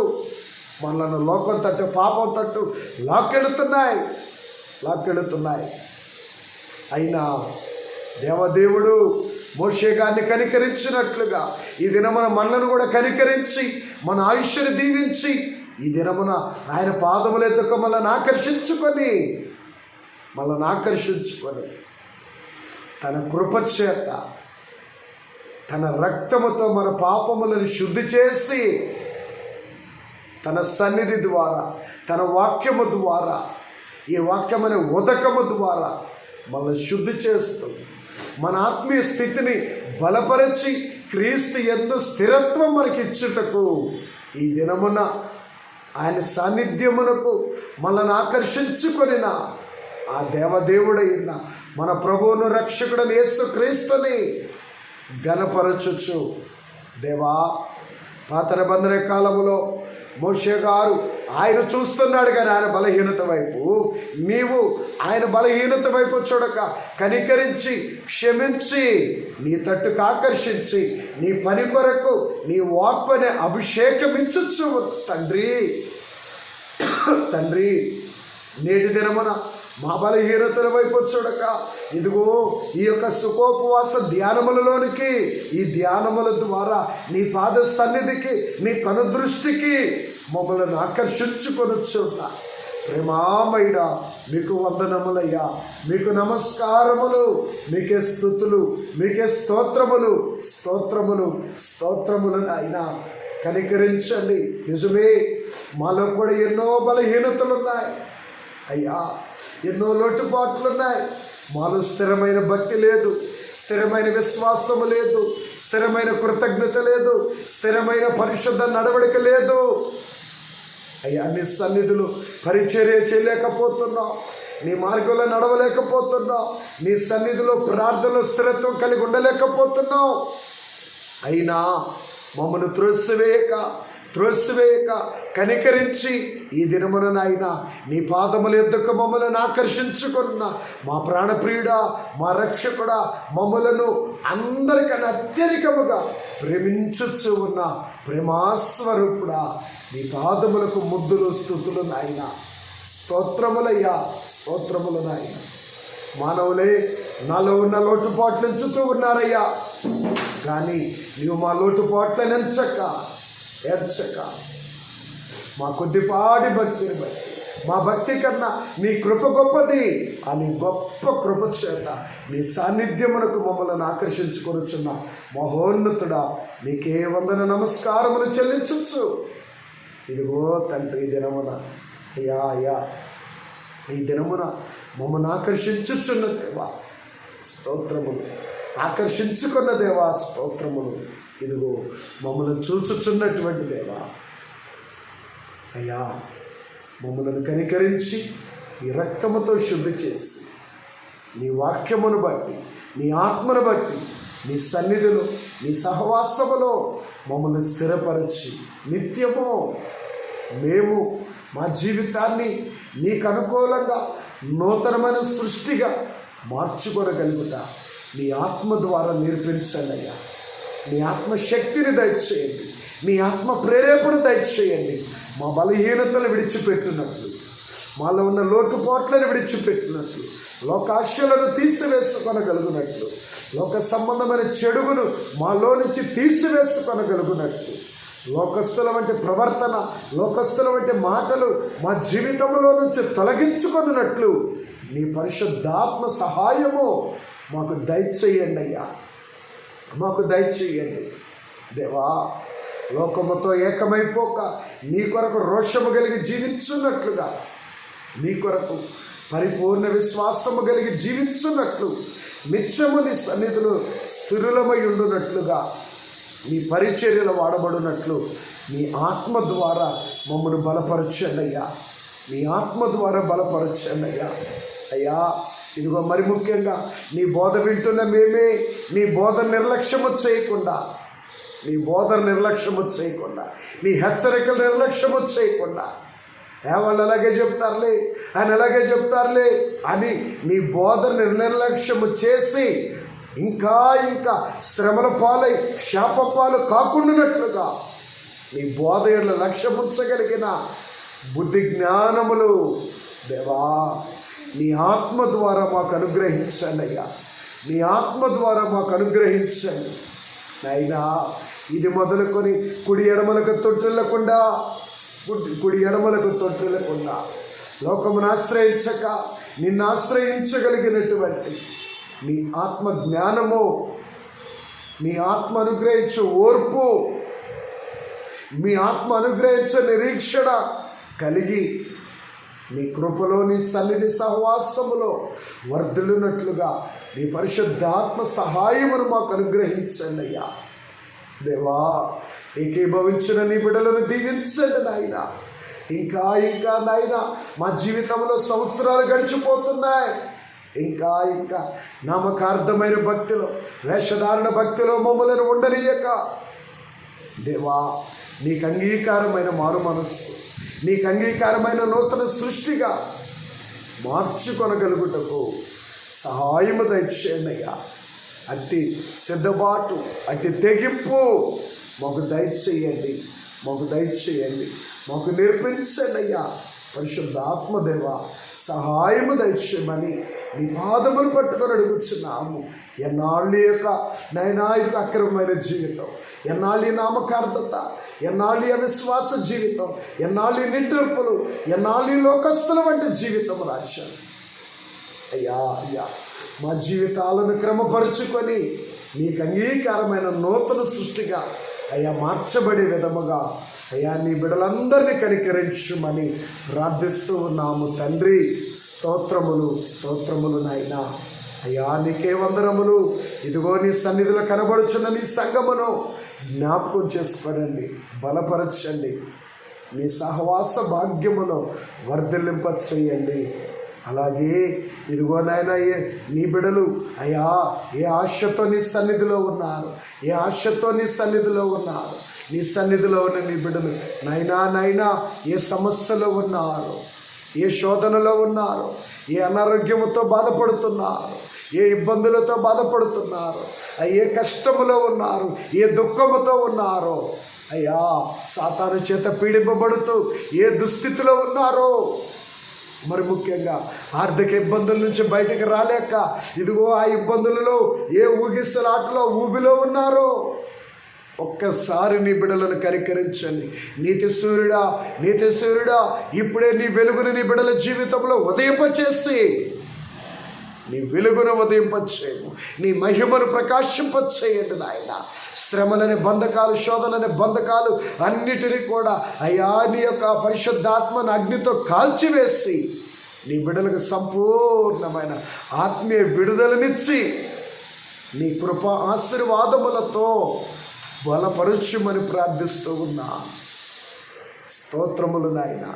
మనలో లోకం తట్టు, పాపం తట్టు లాక్కెడుతున్నాయి. అయినా దేవదేవుడు మోషే గారిని కనికరించినట్లుగా ఈ దినమున మనలను కూడా కనికరించి మన ఆయుష్ని దీవించి ఈ దినమున ఆయన పాదముల ఎద్దుకు మనల్ని ఆకర్షించుకొని తన కృప చేత తన రక్తముతో మన పాపములను శుద్ధి చేసి తన సన్నిధి ద్వారా, తన వాక్యము ద్వారా, ఈ వాక్యమనే ఉదకము ద్వారా మనల్ని శుద్ధి చేస్తూ మన ఆత్మీయ స్థితిని బలపరిచి క్రీస్తు యందు స్థిరత్వం మనకి ఇచ్చుటకు ఈ దినమున ఆయన సాన్నిధ్యమునకు మనల్ని ఆకర్షించుకొనిన ఆ దేవదేవుడైన మన ప్రభువును రక్షకుడని యేసు క్రీస్తుని ఘనపరచుచు, దేవా పాత నిబంధన కాలములో మోషే గారు ఆయన చూస్తున్నాడు కానీ ఆయన బలహీనత వైపు, నీవు ఆయన బలహీనత వైపు చూడక కనికరించి క్షమించి నీ తట్టుకు ఆకర్షించి నీ పని కొరకు నీ వాక్కు అనే అభిషేకం ఇచ్చు తండ్రి నేటి దినమున మా బలహీనతల వైపు చూడక ఇదిగో ఈ యొక్క సుఖోపవాస ధ్యానములలోనికి, ఈ ధ్యానముల ద్వారా నీ పాద సన్నిధికి, నీ కనుదృష్టికి మమ్మల్ని ఆకర్షించుకొనొచ్చున్నా ప్రేమామయుడా మీకు వందనములయ్యా, మీకు నమస్కారములు, మీకే స్తుతులు, మీకే స్తోత్రములు, స్తోత్రములు, స్తోత్రములు నాయనా. కనికరించండి. నిజమే మాలో కూడా ఎన్నో బలహీనతలు ఉన్నాయి అయ్యా, ఎన్నో లోటుపాట్లున్నాయి. మాలో స్థిరమైన భక్తి లేదు, స్థిరమైన విశ్వాసము లేదు, స్థిరమైన కృతజ్ఞత లేదు, స్థిరమైన పరిశుద్ధ నడవడిక లేదు అయ్యా. నీ సన్నిధులు పరిచర్య చేయలేకపోతున్నావు, నీ మార్గంలో నడవలేకపోతున్నావు, నీ సన్నిధిలో ప్రార్థనలో స్థిరత్వం కలిగి ఉండలేకపోతున్నావు. అయినా మమ్మను త్రోసివేయక కనికరించి ఈ దినమున నాయనా నీ పాదముల యొద్దకు మమ్మలను ఆకర్షించుకున్న మా ప్రాణప్రియుడా, మా రక్షకుడా, మమ్మలను అందరికన్నా అత్యధికముగా ప్రేమించుచు ఉన్న ప్రేమాస్వరూపుడా, నీ పాదములకు ముద్దులు స్తుతులు నాయన. స్తోత్రములయ్యా, స్తోత్రములు నాయన. మానవులే నాలో ఉన్న లోటుపాట్లు ఎంచుతూ ఉన్నారయ్యా, కానీ నీవు మా లోటుపాట్లను ఎంచక మా కొద్దిపాటి భక్తిని బట్టి, మా భక్తి కన్నా నీ కృప గొప్పది అని గొప్ప కృప చేత నీ సాన్నిధ్యమునకు మమ్మల్ని ఆకర్షించుకొనుచున్న మహోన్నతుడా, నీకే వందన నమస్కారములు చెల్లించు. ఇదిగో తండ్రి ఈ దినమున అయ్యా ఈ దినమున మమ్మల్ని ఆకర్షించుచున్న దేవా స్తోత్రములు, ఆకర్షించుకున్న దేవా స్తోత్రములు. ఇదిగో మమ్మల్ని చూచుచున్నటువంటి దేవా అయ్యా, మమ్మల్ని కనికరించి నీ రక్తముతో శుద్ధి చేసి నీ వాక్యమును బట్టి, నీ ఆత్మను బట్టి, నీ సన్నిధిలో, నీ సహవాసములో మమ్మల్ని స్థిరపరచి నిత్యము మేము మా జీవితాన్ని నీకు అనుకూలంగా నూతనమైన సృష్టిగా మార్చుకోగలుగుతా నీ ఆత్మ ద్వారా నేర్పించండి అయ్యా. నీ ఆత్మశక్తిని దయచేయండి, నీ ఆత్మ ప్రేరేపణ దయచేయండి. మా బలహీనతలు విడిచిపెట్టినట్లు, మాలో ఉన్న లోటుపాట్లను విడిచిపెట్టినట్లు, లోకాశలను తీసివేసుకొనగలుగునట్లు, లోక సంబంధమైన చెడుగును మాలో నుంచి తీసివేసుకొనగలుగునట్లు, లోకస్తుల వంటి ప్రవర్తన, లోకస్తుల వంటి మాటలు మా జీవితంలో నుంచి తొలగించుకొనున్నట్లు నీ పరిశుద్ధాత్మ సహాయము మాకు దయచేయండి అయ్యా, మాకు దయచేయండి దేవా. లోకముతో ఏకమైపోక నీ కొరకు రోషము కలిగి జీవించున్నట్లుగా, నీ కొరకు పరిపూర్ణ విశ్వాసము కలిగి జీవించున్నట్లు, నిత్యము నీ సన్నిధిలో స్థిరులమై ఉండునట్లుగా, నీ పరిచర్యలు వాడబడినట్లు నీ ఆత్మ ద్వారా మమ్మల్ని బలపరచండి అయ్యా, నీ ఆత్మ ద్వారా బలపరచండి అయ్యా. అయ్యా ఇదిగో మరి ముఖ్యంగా నీ బోధ వింటున్న మేమే నీ బోధ నిర్లక్ష్యము చేయకుండా, నీ హెచ్చరికలు నిర్లక్ష్యము చేయకుండా, వాళ్ళు అలాగే చెప్తారులే, ఆయన అలాగే చెప్తారులే అని నీ బోధ నిర్లక్ష్యము చేసి ఇంకా శ్రమల పాలై శాపపాలు కాకుండానట్లుగా నీ బోధ ఏళ్ళ లక్ష్యముంచగలిగిన బుద్ధి జ్ఞానములు దేవా నీ ఆత్మ ద్వారా మాకు అనుగ్రహించండి అయ్యా, నీ ఆత్మ ద్వారా మాకు అనుగ్రహించండి నాయనా. ఇది మొదలుకొని కుడి ఎడమలకు తొట్టిల్లకుండా లోకమును ఆశ్రయించక నిన్ను ఆశ్రయించగలిగినటువంటి నీ ఆత్మ జ్ఞానము మీ ఆత్మ అనుగ్రహించు ఓర్పు, మీ ఆత్మ అనుగ్రహించు నిరీక్షణ కలిగి నీ కృపలో, నీ సన్నిధి సహవాసములో వర్ధిల్లునట్లుగా నీ పరిశుద్ధాత్మ సహాయమును మాకు అనుగ్రహించండి అయ్యా. దేవా, ఏకీభవించిన నీ బిడ్డలను దీవించండి నాయన. ఇంకా ఇంకా నాయన, మా జీవితంలో సంవత్సరాలు గడిచిపోతున్నాయి. ఇంకా ఇంకా నామకార్థమైన భక్తిలో, వేషధారణ భక్తిలో మమ్మల్ని ఉండనీయక దేవా, నీకు అంగీకారమైన మారు మనస్సు, నీకు అంగీకారమైన నూతన సృష్టిగా మార్చుకొనగలుగుటకు సహాయము దయచేయండి అయ్యా. అట్టి సిద్ధబాటు, అట్టి తెగింపు మాకు దయచేయండి, మాకు దయచేయండి, మాకు నేర్పించండి అయ్యా. పరిశుద్ధ ఆత్మదేవ సహాయము దయచేయమని నీ పాదములు పట్టుకొని అడుగుచున్నాము. ఎన్నాళ్ళు యొక్క నైనా ఇది అక్రమమైన జీవితం, ఎన్నాళ్ళు నామకార్థత, ఎన్నాళ్ళు అవిశ్వాస జీవితం, ఎన్నాళ్ళు నిట్టూర్పులు, ఎన్నాళ్ళు లోకస్తుల వంటి జీవితం రాజా. అయ్యా అయ్యా, మా జీవితాలను క్రమపరుచుకొని నీకు అంగీకారమైన నూతన సృష్టిగా అయ్యా మార్చబడే విధముగా అయ్యా నీ బిడ్డలందరినీ కనికరించమని ప్రార్థిస్తూ ఉన్నాము తండ్రి. స్తోత్రములు, స్తోత్రములు నాయనా. అయ్యా నీకే వందనములు. ఇదిగో నీ సన్నిధిలో కనబడుచున్న నీ సంగమును జ్ఞాపకం చేసుకోనండి, బలపరచండి, నీ సహవాస భాగ్యమును వర్ధిల్లింపచేయండి. అలాగే ఇదిగో నాయన, నీ బిడలు అయ్యా ఏ ఆశతో నీ సన్నిధిలో ఉన్నారు, ఏ ఆశతో నీ సన్నిధిలో ఉన్నారు, నీ సన్నిధిలో ఉన్న నీ బిడ్డలు నైనా నైనా ఏ సమస్యలో ఉన్నారు, ఏ శోధనలో ఉన్నారు, ఏ అనారోగ్యముతో బాధపడుతున్నారు, ఏ ఇబ్బందులతో బాధపడుతున్నారు, ఏ కష్టములో ఉన్నారు, ఏ దుఃఖముతో ఉన్నారో అయ్యా, సాతాను చేత పీడింపబడుతూ ఏ దుస్థితిలో ఉన్నారో, మరి ముఖ్యంగా ఆర్థిక ఇబ్బందుల నుంచి బయటకు రాలేక ఇదిగో ఆ ఇబ్బందులలో ఏ ఊగిసలాటలో ఊబిలో ఉన్నారో ఒక్కసారి నీ బిడ్డలను కనికరించండి. నీతి సూర్యుడా, నీతి సూర్యుడా, ఇప్పుడే నీ వెలుగును నీ బిడ్డల జీవితంలో ఉదయింపచేసి నీ వెలుగును ఉదయింపచేయము, నీ మహిమను ప్రకాశింపచేయండి నాయన. శ్రమలని బంధకాలు, శోధనని బంధకాలు అన్నిటినీ కూడా అయ్యా నీ యొక్క పరిశుద్ధాత్మను అగ్నితో కాల్చివేసి నీ బిడ్డలకు సంపూర్ణమైన ఆత్మీయ విడుదలనిచ్చి నీ కృప ఆశీర్వాదములతో బలపరచుమని ప్రార్థిస్తూ ఉన్నా. స్తోత్రములు నాయన.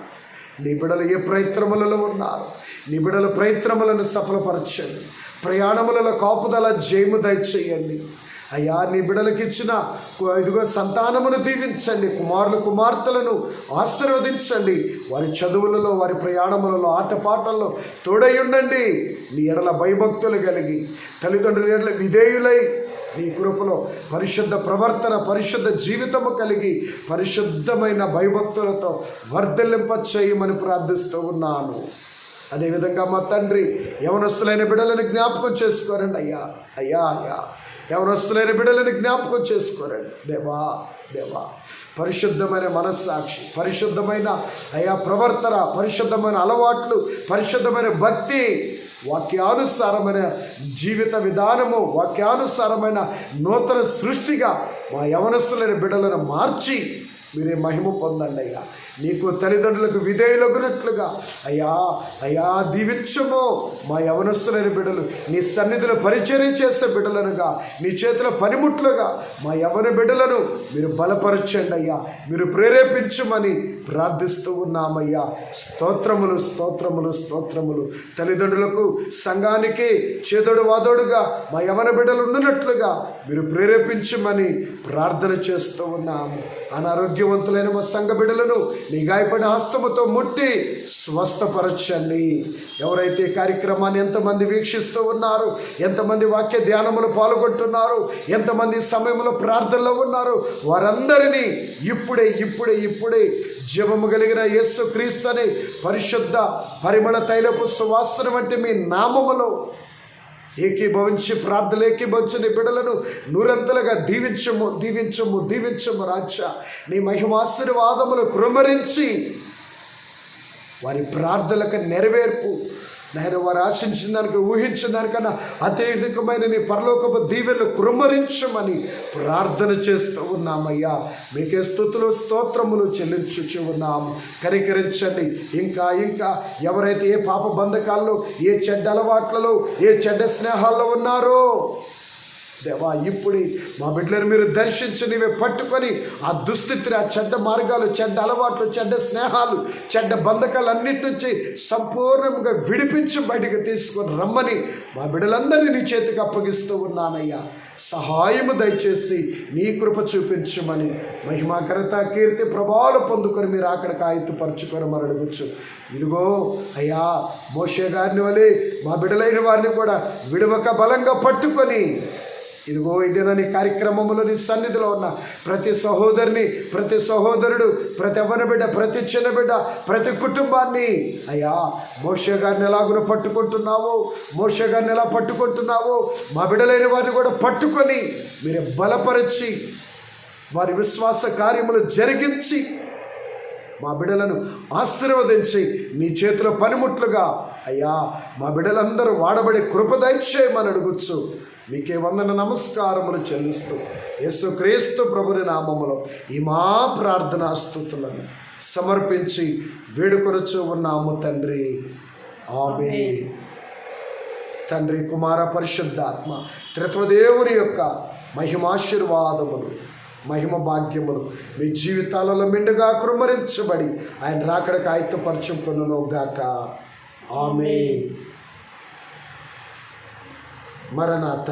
నీ బిడ్డలు ఏ ప్రయత్నములలో ఉన్నారు, నీ బిడ్డల ప్రయత్నములను సఫలపరచండి. ప్రయాణములలో కాపుదల జయము దయచేయండి అయ్యా. నీ బిడ్డలకు ఇచ్చిన ఇదిగో సంతానమును దీవించండి, కుమారులు కుమార్తెలను ఆశీర్వదించండి. వారి చదువులలో, వారి ప్రయాణములలో, ఆటపాటల్లో తోడై ఉండండి. నీ ఎడల భయభక్తులు కలిగి తల్లిదండ్రుల ఎడల విధేయులై నీ కృపలో పరిశుద్ధ ప్రవర్తన, పరిశుద్ధ జీవితము కలిగి పరిశుద్ధమైన భయభక్తులతో వర్ధిల్లింపచేయమని ప్రార్థిస్తూ ఉన్నాను. అదేవిధంగా మా తండ్రి యవనస్తులైన బిడ్డలను జ్ఞాపకం చేసుకోరండి అయ్యా. అయ్యా అయ్యా, యవనస్తులైన బిడ్డలను జ్ఞాపకం చేసుకోరండి దేవా. దేవా, పరిశుద్ధమైన మనస్సాక్షి, పరిశుద్ధమైన అయ్యా ప్రవర్తన, పరిశుద్ధమైన అలవాట్లు, పరిశుద్ధమైన భక్తి, వాక్యానుసారమైన జీవిత విధానము, వాక్యానుసారమైన నూతన సృష్టిగా మా యవనస్తులైన బిడ్డలను మార్చి మీరే మహిమ పొందండి అయ్యా. నీకు తల్లిదండ్రులకు విధేయులగునట్లుగా అయ్యా అయ్యా దీవించము. మా యవనస్తులైన బిడ్డలు నీ సన్నిధిలో పరిచర్య చేసే బిడ్డలనుగా, నీ చేతిలో పనిముట్లుగా మా యవన బిడ్డలను మీరు బలపరచండి అయ్యా, మీరు ప్రేరేపించమని ప్రార్థిస్తూ ఉన్నామయ్యా. స్తోత్రములు, స్తోత్రములు, స్తోత్రములు. తల్లిదండ్రులకు, సంఘానికి చేదోడు వాదోడుగా మా యవన బిడ్డలు ఉన్నట్లుగా మీరు ప్రేరేపించమని ప్రార్థన చేస్తూ ఉన్నాము. అనారోగ్యవంతులైన మా సంఘ బిడ్డలను నీ గాయపడిన హస్తముతో ముట్టి స్వస్థపరచండి. ఎవరైతే కార్యక్రమాన్ని ఎంతమంది వీక్షిస్తూ ఉన్నారు, ఎంతమంది వాక్య ధ్యానములు పాల్గొంటున్నారు, ఎంతమంది సమయంలో ప్రార్థనలో ఉన్నారు, వారందరినీ ఇప్పుడే ఇప్పుడే ఇప్పుడే జీవము కలిగిన యేసు క్రీస్తు అనే పరిశుద్ధ పరిమళ తైలపు సువాసన వంటి మీ నామములో ఏకీభవించి ప్రార్థనలు ఏకీభవించిన బిడ్డలను నూరంతలుగా దీవించము, దీవించము, దీవించము రాజా. నీ మహిమాశీర్వాదములు కృమరించి వారి ప్రార్థనలకు నెరవేర్పు, నాయన వారు ఆశించిన దానికి ఊహించిన దానికన్నా అత్యధికమైన నీ పరలోకపు దీవెనలు కుమ్మరించమని ప్రార్థన చేస్తూ ఉన్నామయ్యా. మీకే స్తుతులు స్తోత్రములు చెల్లించుచు ఉన్నాము. కనికరించండి. ఇంకా ఇంకా ఎవరైతే ఏ పాప బంధకాల్లో, ఏ చెడ్డ అలవాట్లలో, ఏ చెడ్డ స్నేహాల్లో ఉన్నారో దేవా, ఇప్పుడు మా బిడ్డలను మీరు దర్శించి నీవే పట్టుకొని ఆ దుస్థితిని, ఆ చెడ్డ మార్గాలు, చెడ్డ అలవాట్లు, చెడ్డ స్నేహాలు, చెడ్డ బంధకాలు అన్నిటి నుంచి సంపూర్ణంగా విడిపించి బయటకు తీసుకొని రమ్మని మా బిడ్డలందరినీ నీ చేతికి అప్పగిస్తూ ఉన్నానయ్యా. సహాయము దయచేసి నీ కృప చూపించమని మహిమ ఘనత కీర్తి ప్రభావాలు పొందుకొని మీరు అక్కడికి ఆయుత్తపరచుకొని మరి అడగచ్చు. ఇదిగో అయ్యా, మోషే గారిని వలె మా బిడ్డలైన వారిని కూడా విడవక బలంగా పట్టుకొని ఇదిగో ఇదేనని కార్యక్రమంలో నీ సన్నిధిలో ఉన్న ప్రతి సహోదరిని, ప్రతి సహోదరుడు, ప్రతి అవ్వన బిడ్డ, ప్రతి చిన్న బిడ్డ, ప్రతి కుటుంబాన్ని అయ్యా మోషే గారిని ఎలాగున పట్టుకుంటున్నావో, మోషే గారిని ఎలా పట్టుకుంటున్నావో మా బిడ్డలైన వారిని కూడా పట్టుకొని మీరు బలపరిచి వారి విశ్వాస కార్యములు జరిగించి మా బిడ్డలను ఆశీర్వదించి నీ చేతిలో పనిముట్లుగా అయ్యా మా బిడ్డలందరూ వాడబడి కృప దయచేయమని అడుగుచ్చు. మీకే వందన నమస్కారములు చెల్లిస్తూ యేసుక్రీస్తు ప్రభుని నామములో ఈ మా ప్రార్థనా స్తుతులను సమర్పించి వేడుకొనుచు ఉన్నాము తండ్రి. ఆమేన్. తండ్రి, కుమార, పరిశుద్ధాత్మ త్రిత్వదేవుని యొక్క మహిమాశీర్వాదములు, మహిమ భాగ్యములు మీ జీవితాలలో మెండుగా కృమ్మరించబడి ఆయన రాకడకు ఆయుత్తపరచుకొనును గాక. ఆమేన్. మరణాత.